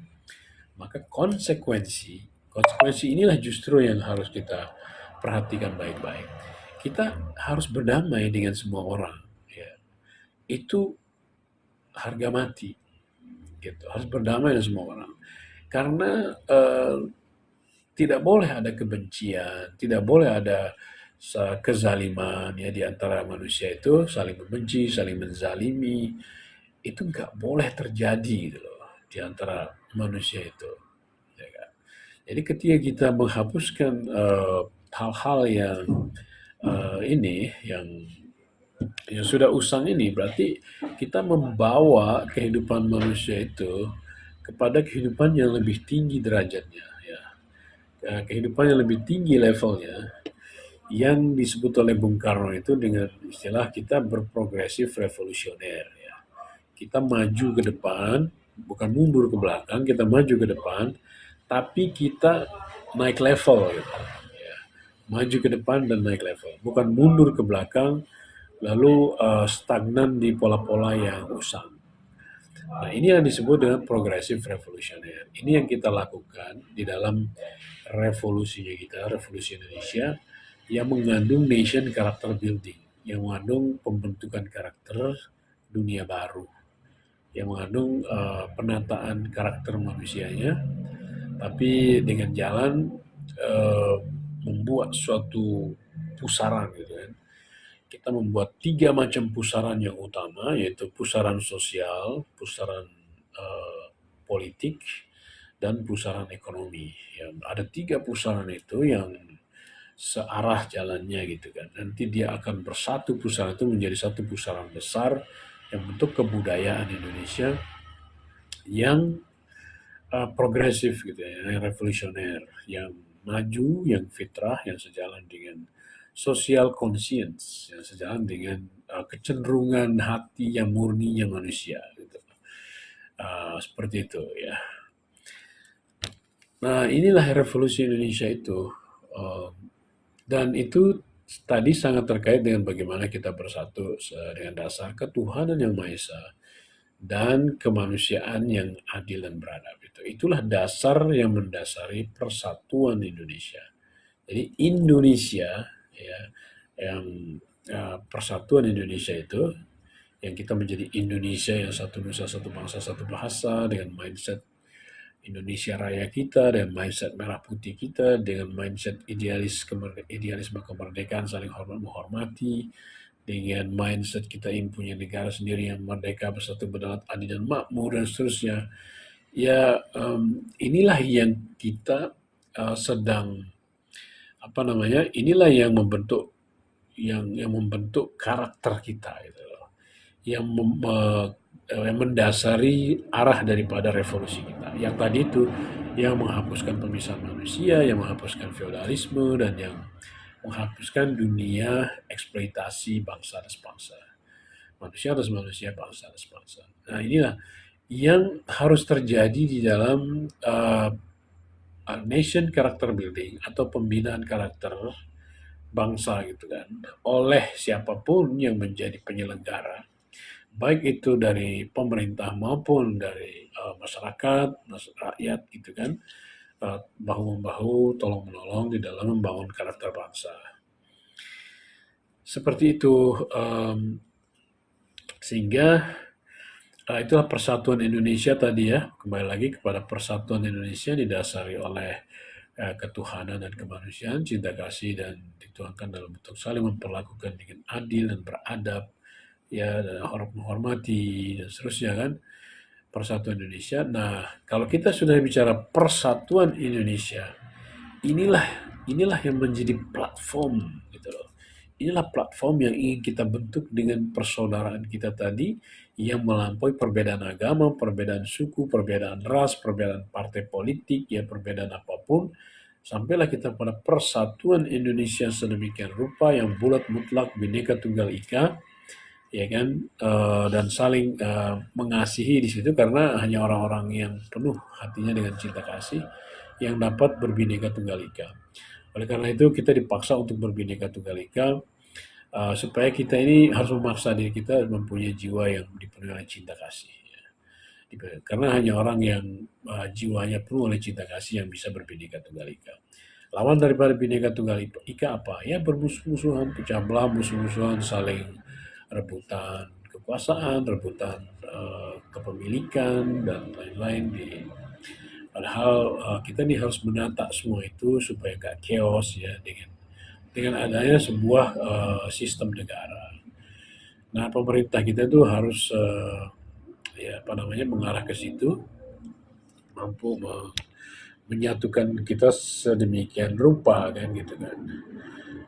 maka konsekuensi inilah justru yang harus kita perhatikan baik-baik. Kita harus berdamai dengan semua orang. Ya. Itu harga mati. Gitu. Harus berdamai dengan semua orang. Karena tidak boleh ada kebencian, tidak boleh ada kezaliman ya di antara manusia itu saling membenci, saling menzalimi. Itu nggak boleh terjadi gitu loh di antara manusia itu. Ya kan? Jadi ketika kita menghapuskan hal-hal yang ini yang sudah usang ini berarti kita membawa kehidupan manusia itu kepada kehidupan yang lebih tinggi derajatnya ya. Kehidupan yang lebih tinggi levelnya yang disebut oleh Bung Karno itu dengan istilah kita berprogresif revolusioner ya. Kita maju ke depan, bukan mundur ke belakang, kita maju ke depan, tapi kita naik level gitu. Ya. Maju ke depan dan naik level, bukan mundur ke belakang lalu stagnan di pola-pola yang usang. Nah, ini yang disebut dengan progressive revolusioner. Ini yang kita lakukan di dalam revolusinya kita, revolusi Indonesia, yang mengandung nation character building, yang mengandung pembentukan karakter dunia baru, yang mengandung penataan karakter manusianya, tapi dengan jalan uh, membuat suatu pusaran gitu kan. Kita membuat 3 macam pusaran yang utama, yaitu pusaran sosial, pusaran politik, dan pusaran ekonomi. Ya, ada 3 pusaran itu yang searah jalannya gitu kan. Nanti dia akan bersatu pusaran itu menjadi satu pusaran besar yang bentuk kebudayaan Indonesia yang progresif gitu ya, yang revolusioner, yang maju, yang fitrah, yang sejalan dengan social conscience, yang sejalan dengan kecenderungan hati yang murninya manusia gitu. Seperti itu ya. Nah, inilah revolusi Indonesia itu. Uh, dan itu tadi sangat terkait dengan bagaimana kita bersatu dengan dasar ketuhanan yang Maha Esa dan kemanusiaan yang adil dan beradab itu. Itulah dasar yang mendasari persatuan Indonesia. Jadi Indonesia ya yang persatuan Indonesia itu yang kita menjadi Indonesia yang satu nusa satu bangsa satu bahasa dengan mindset Indonesia Raya kita dengan mindset merah putih kita dengan mindset idealisme kemerdekaan saling hormat menghormati dengan mindset kita ingin punya negara sendiri yang merdeka bersatu berdaulat adil dan makmur dan seterusnya ya inilah yang kita sedang apa namanya inilah yang membentuk yang membentuk karakter kita gitu loh. Yang mendasari arah daripada revolusi kita. Yang tadi itu yang menghapuskan pemisahan manusia, yang menghapuskan feodalisme dan yang menghapuskan dunia eksploitasi bangsa dan bangsa. Manusia atas manusia, bangsa atas bangsa. Nah, inilah yang harus terjadi di dalam nation character building atau pembinaan karakter bangsa gitu kan oleh siapapun yang menjadi penyelenggara baik itu dari pemerintah maupun dari masyarakat rakyat gitu kan bahu membahu tolong menolong di dalam membangun karakter bangsa seperti itu sehingga itulah persatuan Indonesia tadi ya kembali lagi kepada persatuan Indonesia didasari oleh ketuhanan dan kemanusiaan, cinta kasih dan dituangkan dalam bentuk saling memperlakukan dengan adil dan beradab, ya dan menghormati dan seterusnya kan persatuan Indonesia. Nah, kalau kita sudah bicara persatuan Indonesia, inilah inilah yang menjadi platform gitu loh. Inilah platform yang ingin kita bentuk dengan persaudaraan kita tadi yang melampaui perbedaan agama, perbedaan suku, perbedaan ras, perbedaan partai politik, ya perbedaan apapun. Sampailah kita pada persatuan Indonesia sedemikian rupa yang bulat mutlak bineka tunggal ika, ya kan, dan saling mengasihi di situ karena hanya orang-orang yang penuh hatinya dengan cinta kasih yang dapat berbineka tunggal ika. Oleh karena itu kita dipaksa untuk berbineka tunggal ika supaya kita ini harus memaksa diri kita mempunyai jiwa yang dipenuhi oleh cinta kasih. Karena hanya orang yang jiwanya penuh oleh cinta kasih yang bisa berbineka tunggal ika. Lawan daripada bineka tunggal ika apa? Ya bermusuh-musuhan, pecah belah, musuh-musuhan, saling rebutan kekuasaan, rebutan kepemilikan dan lain-lain. Padahal kita ini harus menata semua itu supaya gak chaos ya dengan adanya sebuah sistem negara. Nah, pemerintah kita tuh harus mengarah ke situ, mampu menyatukan kita sedemikian rupa kan gitu kan.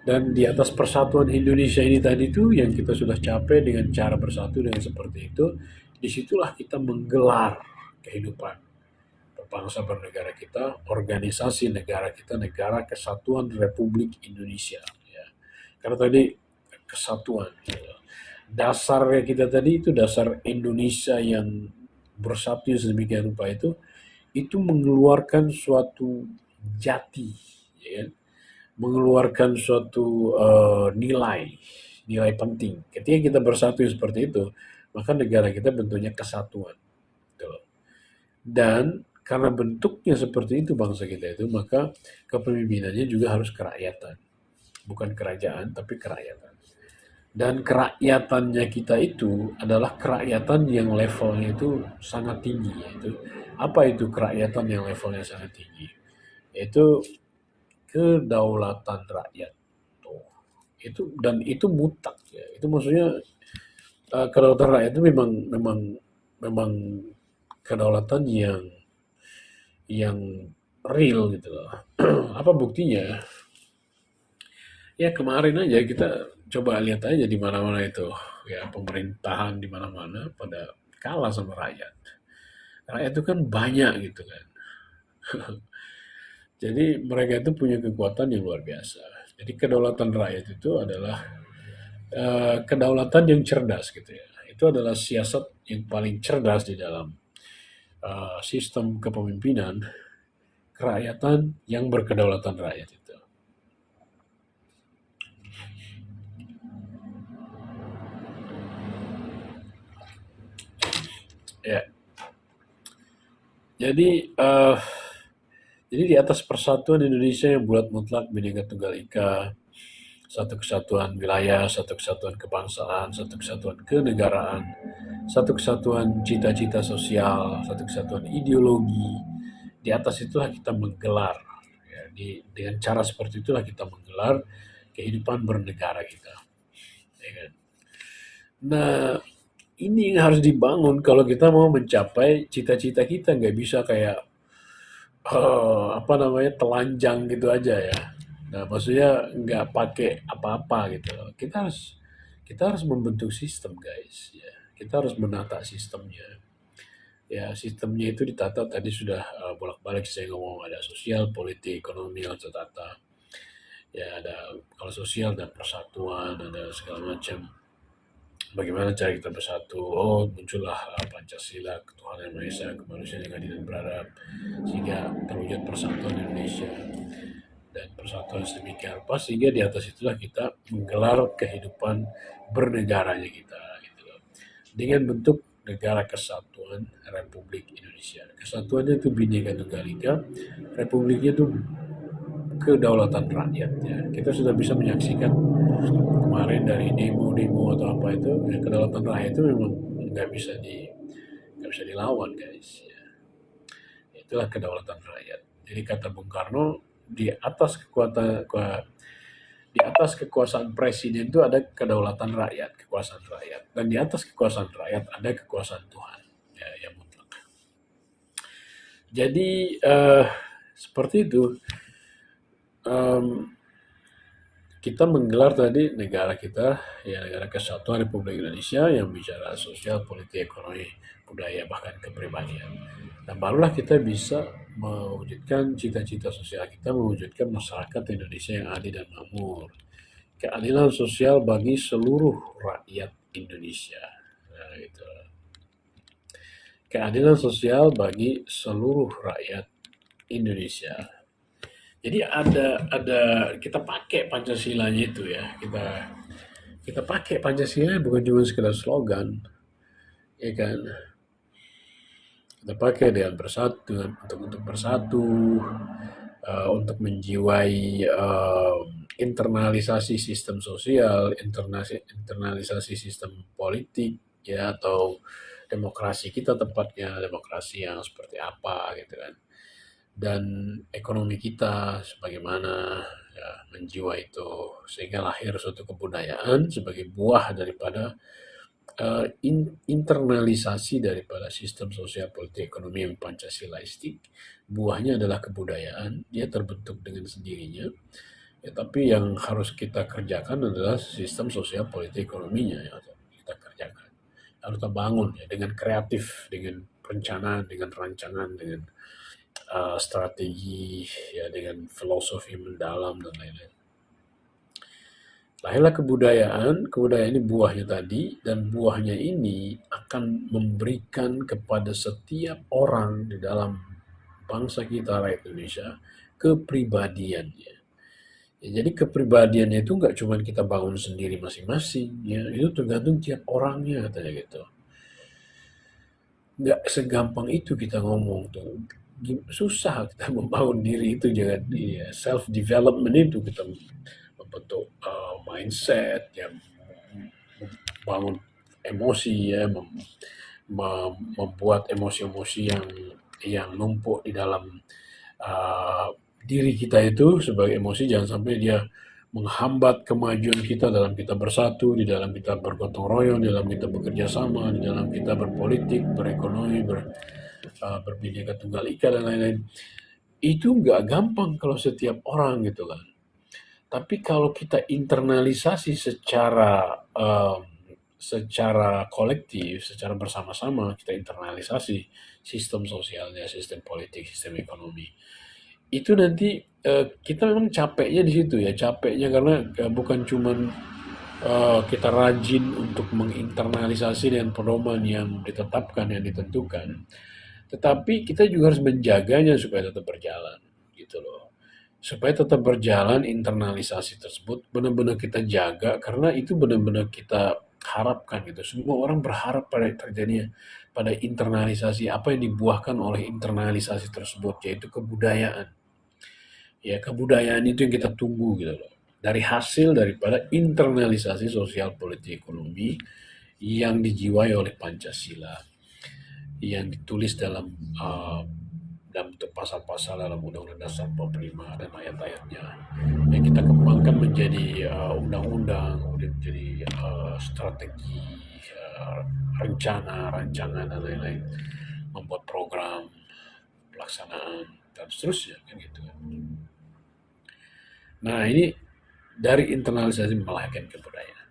Dan di atas persatuan Indonesia ini tadi tuh yang kita sudah capai dengan cara bersatu dengan seperti itu, disitulah kita menggelar kehidupan berbangsa bernegara kita, organisasi negara kita, Negara Kesatuan Republik Indonesia. Ya. Karena tadi kesatuan, ya. Dasar kita tadi itu dasar Indonesia yang bersatu sedemikian rupa itu mengeluarkan suatu jati, ya, mengeluarkan suatu nilai penting. Ketika kita bersatu seperti itu, maka negara kita bentuknya kesatuan. Dan karena bentuknya seperti itu bangsa kita itu, maka kepemimpinannya juga harus kerakyatan. Bukan kerajaan, tapi kerakyatan. Dan kerakyatannya kita itu adalah kerakyatan yang levelnya itu sangat tinggi. Apa itu kerakyatan yang levelnya sangat tinggi? Yaitu kedaulatan rakyat. Tuh. Itu mutlak ya. Itu maksudnya kedaulatan rakyat itu memang memang memang kedaulatan yang real gitu loh. Apa buktinya? Ya kemarin aja kita coba lihat aja di mana-mana itu ya pemerintahan di mana-mana pada kalah sama rakyat. Rakyat itu kan banyak gitu kan. Jadi mereka itu punya kekuatan yang luar biasa. Jadi kedaulatan rakyat itu adalah kedaulatan yang cerdas gitu ya. Itu adalah siasat yang paling cerdas di dalam sistem kepemimpinan kerakyatan yang berkedaulatan rakyat itu. Ya, jadi jadi di atas persatuan Indonesia yang bulat mutlak Bhinneka Tunggal Ika, satu kesatuan wilayah, satu kesatuan kebangsaan, satu kesatuan kenegaraan, satu kesatuan cita-cita sosial, satu kesatuan ideologi. Di atas itulah kita menggelar, ya, dengan cara seperti itulah kita menggelar kehidupan bernegara kita. Ya kan? Nah, ini yang harus dibangun kalau kita mau mencapai cita-cita kita, nggak bisa kayak apa namanya telanjang gitu aja ya. Nah, maksudnya nggak pakai apa-apa gitu. Kita harus membentuk sistem, guys. Ya, kita harus menata sistemnya. Ya, sistemnya itu ditata tadi sudah bolak-balik saya ngomong ada sosial, politik, ekonomi harus tertata. Ya, ada kalau sosial ada persatuan, ada segala macam. Bagaimana cara kita bersatu? Oh, muncullah Pancasila, ketuhanan yang Maha Esa, kemanusiaan yang adil dan beradab, sehingga terwujud persatuan Indonesia dan persatuan sedemikian rupa sehingga di atas itulah kita menggelar kehidupan bernegaranya kita gitu loh. Dengan bentuk negara kesatuan Republik Indonesia. Kesatuannya itu Bhinneka Tunggal Ika, republiknya itu kedaulatan rakyat ya. Kita sudah bisa menyaksikan kemarin dari demo-demo atau apa itu ya, kedaulatan rakyat itu memang nggak bisa dilawan guys ya. Itulah kedaulatan rakyat. Jadi kata Bung Karno di atas kekuasaan presiden itu ada kedaulatan rakyat, kekuasaan rakyat, dan di atas kekuasaan rakyat ada kekuasaan Tuhan ya, yang mutlak. Jadi seperti itu. Um, kita menggelar tadi negara kita, ya negara kesatuan Republik Indonesia yang bicara sosial, politik, ekonomi, budaya, bahkan kepribadian. Dan barulah kita bisa mewujudkan cita-cita sosial kita, mewujudkan masyarakat Indonesia yang adil dan makmur. Keadilan sosial bagi seluruh rakyat Indonesia. Nah, gitu. Keadilan sosial bagi seluruh rakyat Indonesia. Jadi ada kita pakai Pancasilanya itu ya. Kita pakai Pancasila bukan cuma sekedar slogan, ya kan? Kita pakai dengan bersatu, untuk bersatu, untuk menjiwai internalisasi sistem sosial, internalisasi sistem politik, ya atau demokrasi kita tepatnya demokrasi yang seperti apa gitu kan. Dan ekonomi kita sebagaimana ya, menjiwa itu sehingga lahir suatu kebudayaan sebagai buah daripada internalisasi daripada sistem sosial politik ekonomi yang Pancasilaistik. Buahnya adalah kebudayaan, dia terbentuk dengan sendirinya. Ya, tapi yang harus kita kerjakan adalah sistem sosial politik ekonominya yang harus kita kerjakan. Harus kita bangun ya dengan kreatif, dengan perencanaan, dengan rancangan, dengan strategi ya dengan filosofi mendalam dan lain-lain. Lahirlah kebudayaan ini buahnya tadi, dan buahnya ini akan memberikan kepada setiap orang di dalam bangsa kita rakyat Indonesia kepribadiannya. Ya, jadi kepribadiannya itu nggak cuma kita bangun sendiri masing-masing, ya itu tergantung tiap orangnya katanya gitu. Nggak segampang itu kita ngomong tuh. Susah kita membangun diri itu, jangan ya, self development itu kita membentuk mindset yang membangun emosi ya, membuat emosi-emosi yang numpuk di dalam diri kita itu sebagai emosi jangan sampai dia menghambat kemajuan kita dalam kita bersatu, di dalam kita bergotong royong, di dalam kita bekerja sama, di dalam kita berpolitik, berekonomi, berbhinneka tunggal ika dan lain-lain. Itu nggak gampang kalau setiap orang gitu kan. Tapi kalau kita internalisasi secara kolektif, secara bersama-sama kita internalisasi sistem sosialnya, sistem politik, sistem ekonomi. Itu nanti kita memang capeknya di situ ya, capeknya karena bukan cuman kita rajin untuk menginternalisasi dengan pedoman yang ditetapkan, yang ditentukan, tetapi kita juga harus menjaganya supaya tetap berjalan, gitu loh. Supaya tetap berjalan internalisasi tersebut benar-benar kita jaga karena itu benar-benar kita harapkan gitu. Semua orang berharap pada terjadinya pada internalisasi apa yang dibuahkan oleh internalisasi tersebut yaitu kebudayaan. Ya, kebudayaan itu yang kita tunggu gitu loh. Dari hasil daripada internalisasi sosial politik ekonomi yang dijiwai oleh Pancasila, yang ditulis dalam bentuk pasal-pasal dalam Undang-Undang Dasar 45 dan ayat-ayatnya yang kita kembangkan menjadi undang-undang, kemudian menjadi strategi, uh, rencana, rancangan dan lain-lain, membuat program, pelaksanaan dan seterusnya kan gitu kan. Nah, ini dari internalisasi melahirkan kebudayaan.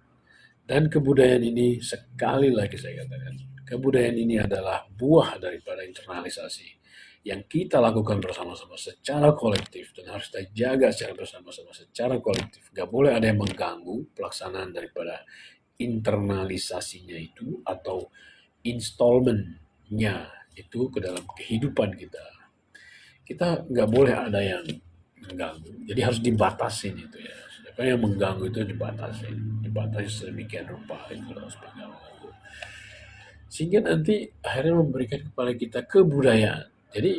Dan kebudayaan ini sekali lagi saya katakan, kebudayaan ini adalah buah daripada internalisasi yang kita lakukan bersama-sama secara kolektif dan harus kita jaga secara bersama-sama secara kolektif. Gak boleh ada yang mengganggu pelaksanaan daripada internalisasinya itu atau installmentnya itu ke dalam kehidupan kita. Kita nggak boleh ada yang mengganggu. Jadi harus dibatasin itu ya. Siapa yang mengganggu itu dibatasi sedemikian rupa itu loh supaya nggak mengganggu. Sehingga nanti akhirnya memberikan kepada kita kebudayaan. Jadi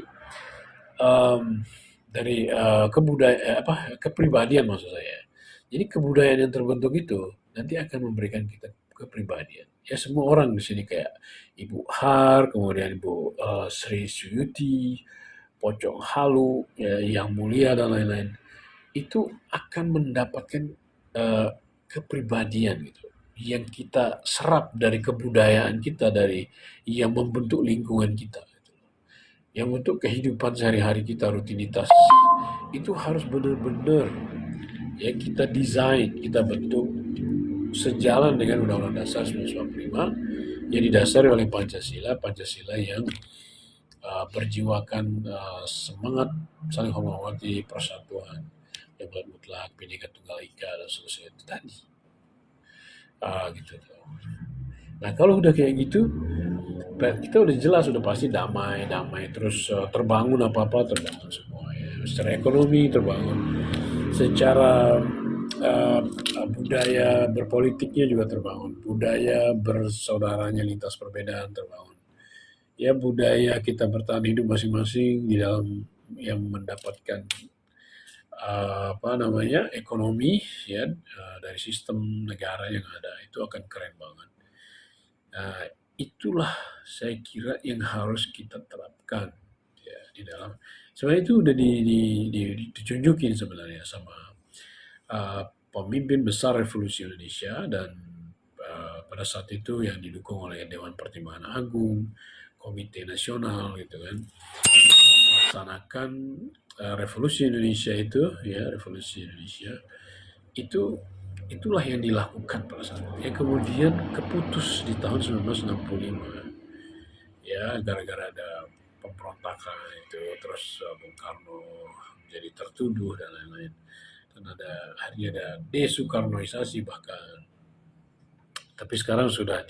em, dari kebudayaan apa kepribadian maksud saya. Jadi kebudayaan yang terbentuk itu nanti akan memberikan kita kepribadian. Ya semua orang di sini kayak Ibu Har, kemudian Ibu Sri Suyuti, Pocong Halu, ya, Yang Mulia dan lain-lain, itu akan mendapatkan eh, kepribadian gitu, yang kita serap dari kebudayaan kita, dari yang membentuk lingkungan kita, gitu. Yang untuk kehidupan sehari-hari kita, rutinitas itu harus benar-benar ya kita desain, kita bentuk sejalan dengan Undang-Undang Dasar 1945 yang didasari oleh Pancasila, Pancasila yang berjiwakan semangat saling menghormati, persatuan, keadilan mutlak, Bhinneka Tunggal Ika dan seterusnya itu tadi. Gitu tuh. Nah kalau udah kayak gitu, kita udah jelas udah pasti damai, damai terus terbangun apa-apa terbangun semua ya. Secara ekonomi terbangun, secara uh, budaya berpolitiknya juga terbangun, budaya bersaudaranya lintas perbedaan terbangun. Ya budaya kita bertahan hidup masing-masing di dalam yang mendapatkan apa namanya ekonomi ya dari sistem negara yang ada itu akan keren banget. Nah, itulah saya kira yang harus kita terapkan ya di dalam sebenarnya itu udah ditunjukin sebenarnya sama pemimpin besar revolusi Indonesia dan pada saat itu yang didukung oleh Dewan Pertimbangan Agung, Komite Nasional gitu kan, melaksanakan revolusi Indonesia itu ya revolusi Indonesia itu itulah yang dilakukan pada saat itu. Yang kemudian keputus di tahun 1965 ya gara-gara ada pemberontakan itu terus Bung Karno menjadi tertuduh dan lain-lain dan akhirnya ada desukarnoisasi bahkan tapi sekarang sudah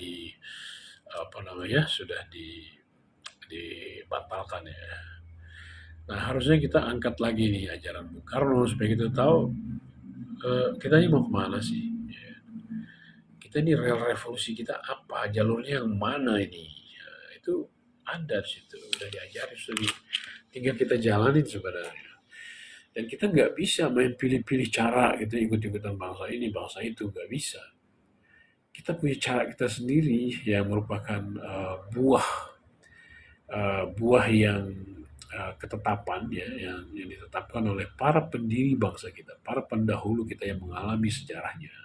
apa namanya sudah dibatalkan ya. Nah harusnya kita angkat lagi nih ajaran Bung Karno supaya kita tahu kita ini mau kemana sih? Ya. Kita ini real revolusi kita apa? Jalurnya yang mana ini? Ya, itu ada di situ, udah diajari, tinggal kita jalanin sebenarnya. Dan kita nggak bisa main pilih-pilih cara gitu ikut-ikutan bangsa ini, bangsa itu nggak bisa. Kita punya cara kita sendiri yang merupakan buah buah yang ketetapan ya yang ditetapkan oleh para pendiri bangsa kita, para pendahulu kita yang mengalami sejarahnya,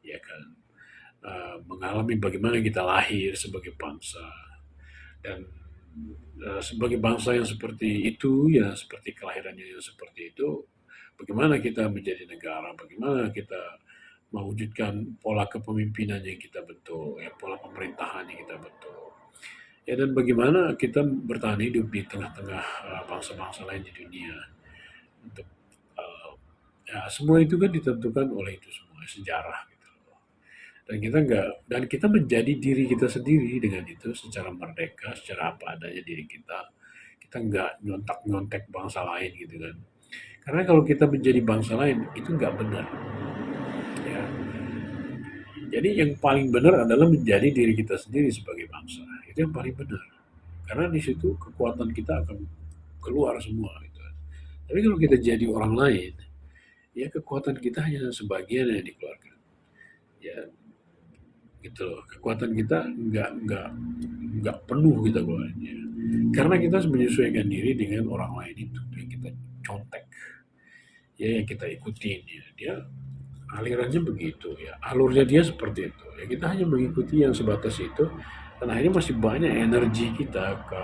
ya kan. Mengalami bagaimana kita lahir sebagai bangsa dan sebagai bangsa yang seperti itu, ya seperti kelahirannya yang seperti itu, bagaimana kita menjadi negara, bagaimana kita mewujudkan pola kepemimpinan yang kita bentuk, ya, pola pemerintahan yang kita bentuk. Ya, dan bagaimana kita bertahan hidup di tengah-tengah bangsa-bangsa lain di dunia. Untuk ya, semua itu kan ditentukan oleh itu semua sejarah gitu. Dan kita menjadi diri kita sendiri dengan itu secara merdeka, secara apa adanya diri kita. Kita nggak nyontak-nyontek bangsa lain gitu kan. Karena kalau kita menjadi bangsa lain itu nggak benar. Ya. Jadi yang paling benar adalah menjadi diri kita sendiri sebagai bangsa. Itu yang paling benar. Karena di situ kekuatan kita akan keluar semua gitu. Tapi kalau kita jadi orang lain, ya kekuatan kita hanya sebagian yang dikeluarkan. Ya gitu loh. Kekuatan kita nggak penuh kita keluarnya. Karena kita menyesuaikan diri dengan orang lain itu yang kita contek, ya yang kita ikutin ya. Dia alirannya begitu ya, alurnya dia seperti itu. Ya kita hanya mengikuti yang sebatas itu, dan akhirnya masih banyak energi kita ke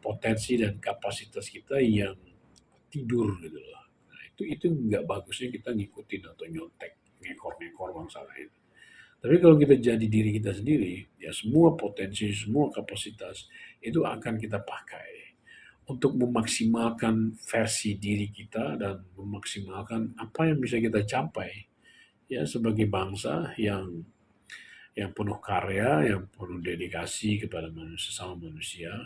potensi dan kapasitas kita yang tidur gitu loh. Nah, itu nggak bagusnya kita ngikutin atau nyontek, ngekor-ngekor bangsa lain. Tapi kalau kita jadi diri kita sendiri, ya semua potensi, semua kapasitas itu akan kita pakai untuk memaksimalkan versi diri kita dan memaksimalkan apa yang bisa kita capai ya sebagai bangsa yang penuh karya, yang penuh dedikasi kepada manusia sama manusia,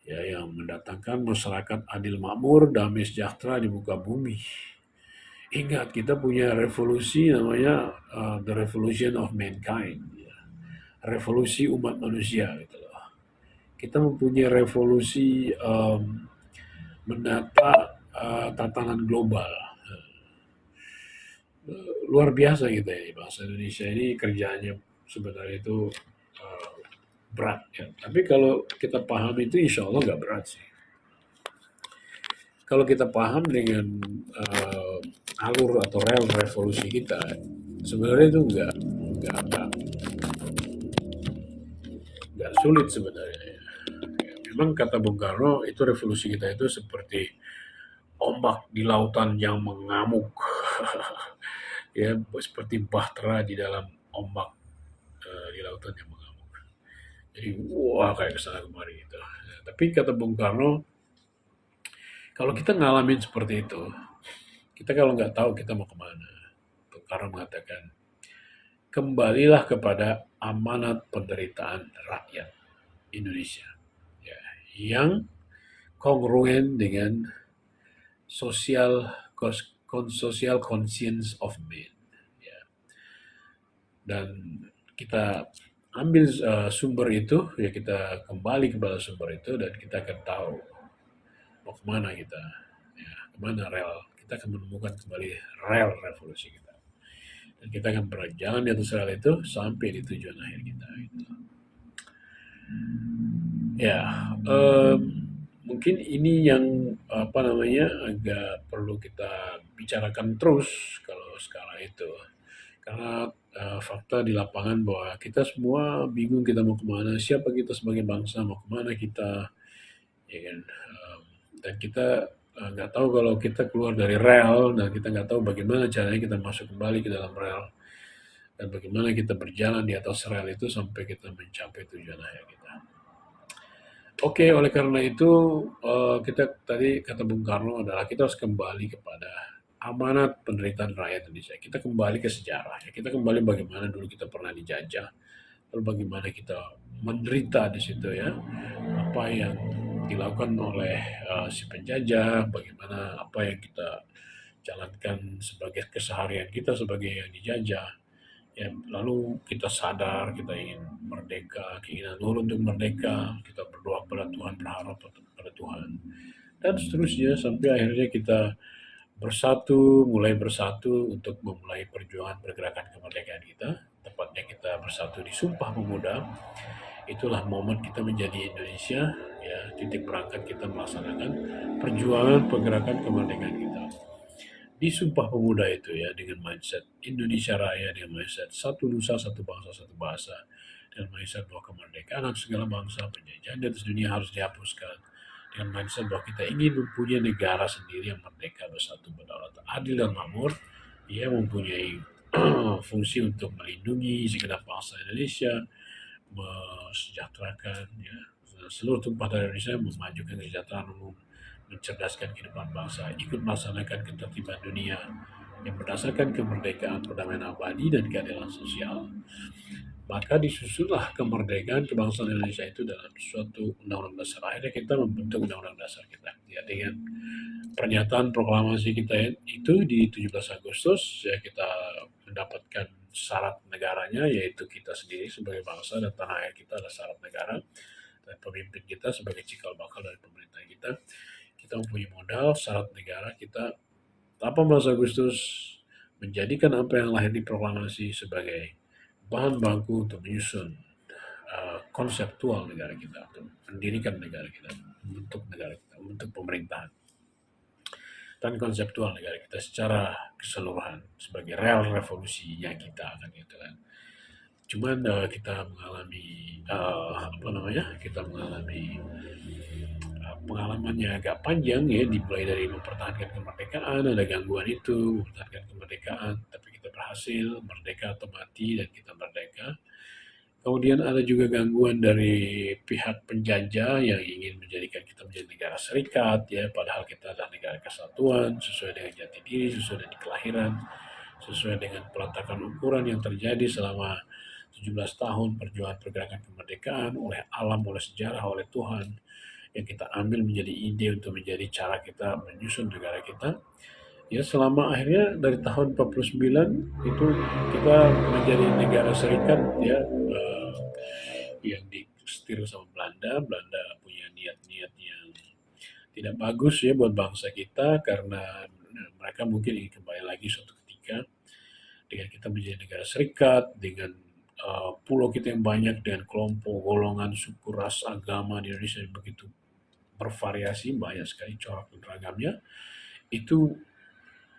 ya yang mendatangkan masyarakat adil makmur, damai sejahtera di muka bumi. Ingat, kita punya revolusi namanya The Revolution of Mankind, ya. Revolusi umat manusia gitu loh. Kita mempunyai revolusi menata tatanan global. Luar biasa kita ya, bangsa Indonesia ini kerjaannya sebenarnya itu uh, berat ya. Tapi kalau kita paham itu insya Allah nggak berat sih. Kalau kita paham dengan alur atau rel revolusi kita, sebenarnya itu nggak nggak sulit sebenarnya. Ya. Memang kata Bung Karno itu revolusi kita itu seperti ombak di lautan yang mengamuk, ya seperti bahtera di dalam ombak di lautan yang mengamuk. Jadi wah kayak kesana kemari gitu. Nah, tapi kata Bung Karno, kalau kita ngalamin seperti itu, kita kalau nggak tahu kita mau kemana. Bung Karno mengatakan, kembalilah kepada amanat penderitaan rakyat Indonesia, ya, yang kongruen dengan social social conscience of man. Ya. Dan kita ambil sumber itu, ya kita kembali kepada sumber itu dan kita akan tahu mau kemana kita, ya, kemana rel. Kita akan menemukan kembali rel revolusi kita. Dan kita akan berjalan di atas rel itu sampai di tujuan akhir kita. Gitu. Ya, mungkin ini yang apa namanya agak perlu kita bicarakan terus kalau skala itu. Karena fakta di lapangan bahwa kita semua bingung kita mau kemana, siapa kita sebagai bangsa, mau kemana kita, ya kan. Dan kita nggak tahu kalau kita keluar dari rel dan kita nggak tahu bagaimana caranya kita masuk kembali ke dalam rel dan bagaimana kita berjalan di atas rel itu sampai kita mencapai tujuan akhir kita. Oke, oleh karena itu kita tadi kata Bung Karno adalah kita harus kembali kepada amanat penderitaan rakyat Indonesia. Kita kembali ke sejarah, ya. Kita kembali bagaimana dulu kita pernah dijajah, lalu bagaimana kita menderita di situ ya, apa yang dilakukan oleh si penjajah, bagaimana apa yang kita jalankan sebagai keseharian kita sebagai yang dijajah. Ya, lalu kita sadar kita ingin merdeka, keinginan nurut untuk merdeka, kita berdoa pada Tuhan, berharap pada Tuhan, dan seterusnya sampai akhirnya kita mulai bersatu untuk memulai perjuangan pergerakan kemerdekaan kita. Tepatnya kita bersatu di Sumpah Pemuda itulah momen kita menjadi Indonesia, ya, titik berangkat kita melaksanakan perjuangan pergerakan kemerdekaan kita. Di Sumpah Pemuda itu ya, dengan mindset Indonesia Raya, dengan mindset satu nusa, satu bangsa, satu bahasa, dengan mindset bahwa kemerdekaan atas segala bangsa, penjajahan di atas dunia harus dihapuskan, dengan mindset bahwa kita ingin mempunyai negara sendiri yang merdeka, bersatu, berdaulat, adil dan makmur, ia mempunyai fungsi untuk melindungi segenap bangsa Indonesia, mesejahterakan ya, seluruh tumpah darah Indonesia, memajukan kesejahteraan umum, mencerdaskan kehidupan bangsa, ikut melaksanakan ketertiban dunia yang berdasarkan kemerdekaan, perdamaian abadi, dan keadilan sosial. Maka disusunlah kemerdekaan kebangsaan Indonesia itu dalam suatu undang-undang dasar. Akhirnya kita membentuk undang-undang dasar kita. Ya, dengan pernyataan proklamasi kita itu di 17 Agustus, ya, kita mendapatkan syarat negaranya, yaitu kita sendiri sebagai bangsa dan tanah air kita adalah syarat negara, dan pemimpin kita sebagai cikal bakal dari pemerintah kita. Kita mempunyai modal, syarat negara kita 18 Agustus menjadikan apa yang lahir di proklamasi sebagai bahan baku untuk menyusun konseptual negara kita, untuk mendirikan negara kita, membentuk negara kita, membentuk pemerintahan dan konseptual negara kita secara keseluruhan sebagai real revolusinya kita kan gitu kan. Cuman kita mengalami kita mengalami pengalamannya agak panjang ya, dimulai dari mempertahankan kemerdekaan, ada gangguan itu, mempertahankan kemerdekaan, tapi kita berhasil, merdeka atau mati, dan kita merdeka. Kemudian ada juga gangguan dari pihak penjajah yang ingin menjadikan kita menjadi negara serikat, ya, padahal kita adalah negara kesatuan, sesuai dengan jati diri, sesuai dengan kelahiran, sesuai dengan peletakan ukuran yang terjadi selama 17 tahun perjuangan pergerakan kemerdekaan oleh alam, oleh sejarah, oleh Tuhan, yang kita ambil menjadi ide untuk menjadi cara kita menyusun negara kita. Ya, selama akhirnya dari tahun 49 itu kita menjadi negara serikat ya, yang disetir sama Belanda. Belanda punya niat-niat yang tidak bagus ya buat bangsa kita, karena mereka mungkin ingin kembali lagi suatu ketika dengan kita menjadi negara serikat, dengan pulau kita yang banyak, dengan kelompok, golongan, suku, ras, agama di Indonesia yang begitu bervariasi, banyak sekali corak dan ragamnya, itu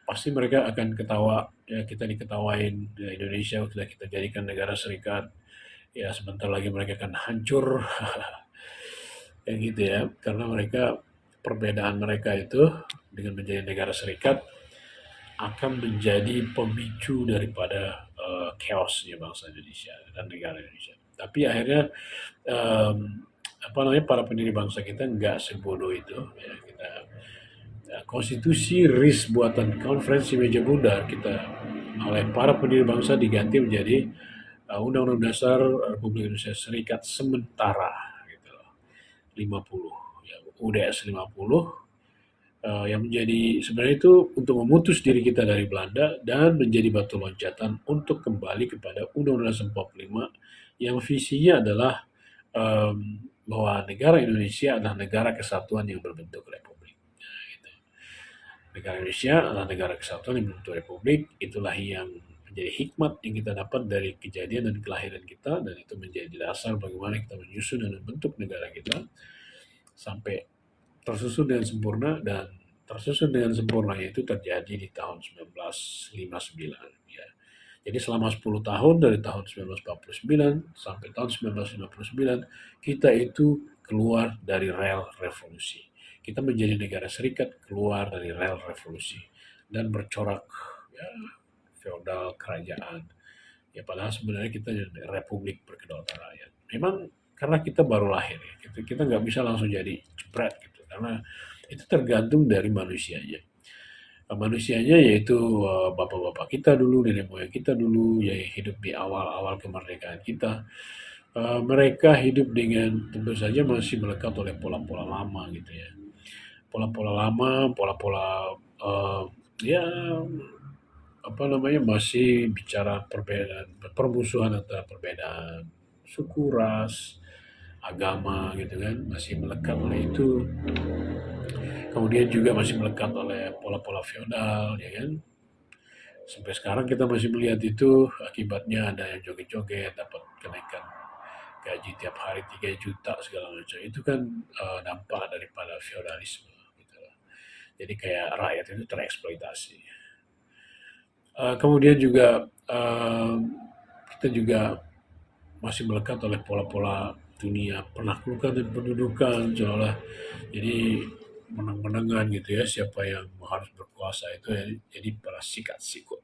pasti mereka akan ketawa, ya, kita diketawain di Indonesia sudah kita jadikan negara serikat, ya sebentar lagi mereka akan hancur. Kayak gitu ya, karena mereka, perbedaan mereka itu dengan menjadi negara serikat akan menjadi pemicu daripada chaosnya bangsa Indonesia dan negara Indonesia. Tapi akhirnya para pendiri bangsa kita nggak sebodoh itu ya. Kita konstitusi RIS buatan konferensi meja bundar kita oleh para pendiri bangsa diganti menjadi Undang-Undang Dasar Republik Indonesia Serikat sementara gitu, 50 ya, UDS 50, yang menjadi sebenarnya itu untuk memutus diri kita dari Belanda dan menjadi batu loncatan untuk kembali kepada Undang-Undang 45 yang visinya adalah bahwa negara Indonesia adalah negara kesatuan yang berbentuk republik. Nah, gitu. Negara Indonesia adalah negara kesatuan yang berbentuk republik. Itulah yang menjadi hikmat yang kita dapat dari kejadian dan kelahiran kita, dan itu menjadi dasar bagaimana kita menyusun dan membentuk negara kita sampai tersusun dengan sempurna. Dan tersusun dengan sempurnanya itu terjadi di tahun 1959 ya. Jadi selama 10 tahun dari tahun 1949 sampai tahun 1959 kita itu keluar dari rel revolusi. Kita menjadi negara serikat keluar dari rel revolusi dan bercorak ya, feodal kerajaan. Ya padahal sebenarnya kita republik berkedaulatan rakyat. Memang karena kita baru lahir ya, kita nggak bisa langsung jadi jebret gitu, karena itu tergantung dari manusianya. Manusianya yaitu bapak-bapak kita dulu, nenek moyang kita dulu, yang hidup di awal-awal kemerdekaan kita. Mereka hidup dengan tentu saja masih melekat oleh pola-pola lama gitu ya. Pola-pola lama, pola-pola ya masih bicara perbedaan, permusuhan antara perbedaan suku, ras, agama gitu kan, masih melekat oleh itu. Kemudian juga masih melekat oleh pola-pola feodal, ya kan. Sampai sekarang kita masih melihat itu, akibatnya ada yang joget-joget, dapat kenaikan gaji gaji tiap hari 3 juta segala macam. Itu kan dampak daripada feodalisme gitu loh. Jadi kayak rakyat itu tereksploitasi. Kemudian juga kita juga masih melekat oleh pola-pola dunia penaklukan dan pendudukan seolah jadi menang-menangan gitu ya, siapa yang harus berkuasa itu ya, jadi para sikat sikut.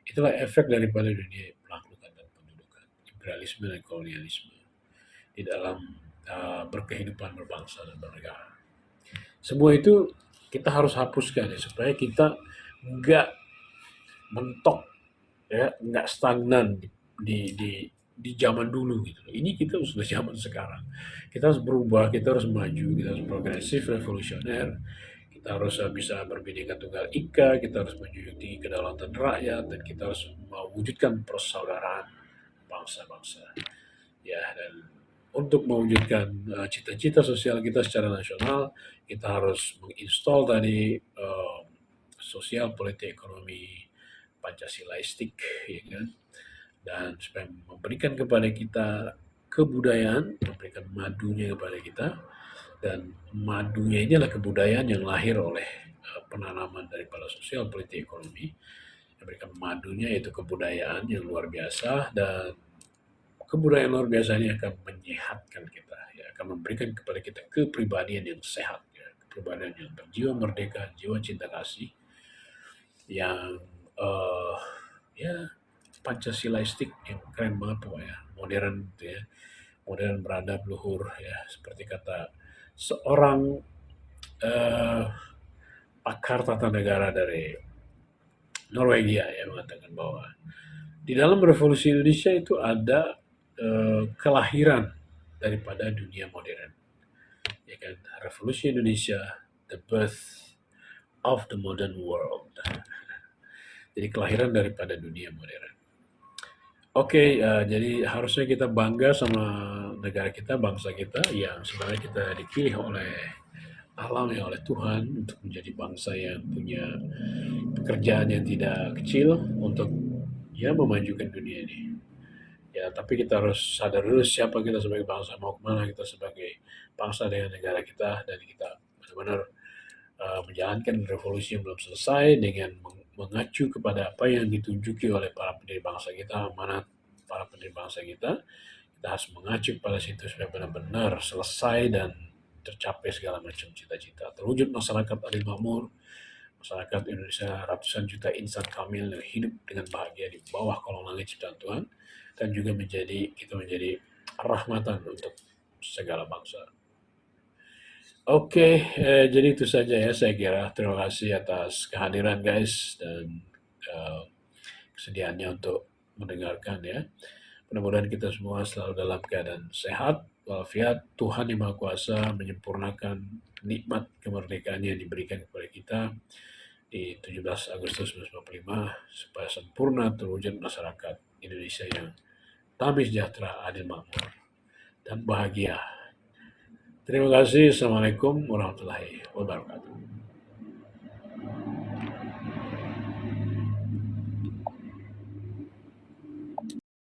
Itulah efek daripada dunia penaklukan dan pendudukan, imperialisme dan kolonialisme di dalam berkehidupan berbangsa dan bernegara. Semua itu kita harus hapuskan ya, supaya kita nggak mentok ya, nggak stagnan di zaman dulu gitu. Ini kita sudah zaman sekarang. Kita harus berubah, kita harus maju, kita harus progresif, revolusioner. Kita harus bisa berbhinneka tunggal ika, kita harus menjunjung tinggi kedaulatan rakyat, dan kita harus mewujudkan persaudaraan bangsa-bangsa. Ya, dan untuk mewujudkan cita-cita sosial kita secara nasional, kita harus menginstall tadi sosial politik ekonomi Pancasilaistik, ya kan? Dan supaya memberikan kepada kita kebudayaan, memberikan madunya kepada kita, dan madunya ini adalah kebudayaan yang lahir oleh penanaman daripada sosial politik ekonomi. Memberikan madunya yaitu kebudayaan yang luar biasa, dan kebudayaan luar biasa ini akan menyehatkan kita, ya, akan memberikan kepada kita kepribadian yang sehat, ya, kepribadian yang berjiwa merdeka, jiwa cinta kasih, yang ya Pancasilaistik yang keren banget pokoknya, modern gitu ya, modern beradab luhur ya, seperti kata seorang eh, pakar tata negara dari Norwegia yang mengatakan bahwa di dalam revolusi Indonesia itu ada kelahiran daripada dunia modern, ya kan? Revolusi Indonesia, the birth of the modern world. Jadi kelahiran daripada dunia modern. Oke, jadi harusnya kita bangga sama negara kita, bangsa kita yang sebenarnya kita dipilih oleh alam ya, oleh Tuhan untuk menjadi bangsa yang punya pekerjaan yang tidak kecil untuk ya memajukan dunia ini. Ya, tapi kita harus sadar dulu siapa kita sebagai bangsa, mau kemana kita sebagai bangsa dengan negara kita, dan kita benar-benar menjalankan revolusi yang belum selesai dengan mengacu kepada apa yang ditunjuki oleh para pendiri bangsa kita, amanat para pendiri bangsa kita. Kita harus mengacu pada situ supaya benar-benar selesai dan tercapai segala macam cita-cita. Terwujud masyarakat adil makmur, masyarakat Indonesia ratusan juta insan kamil yang hidup dengan bahagia di bawah kolong langit ciptaan Tuhan, dan juga kita menjadi rahmatan untuk segala bangsa. Oke, jadi itu saja ya saya kira. Terima kasih atas kehadiran guys, dan kesediaannya untuk mendengarkan ya. Mudah-mudahan kita semua selalu dalam keadaan sehat, walafiat. Tuhan yang Maha Kuasa menyempurnakan nikmat kemerdekaan yang diberikan kepada kita di 17 Agustus 1945 supaya sempurna terwujud masyarakat Indonesia yang damai, sejahtera, adil, makmur, dan bahagia. Terima kasih. Assalamualaikum warahmatullahi wabarakatuh.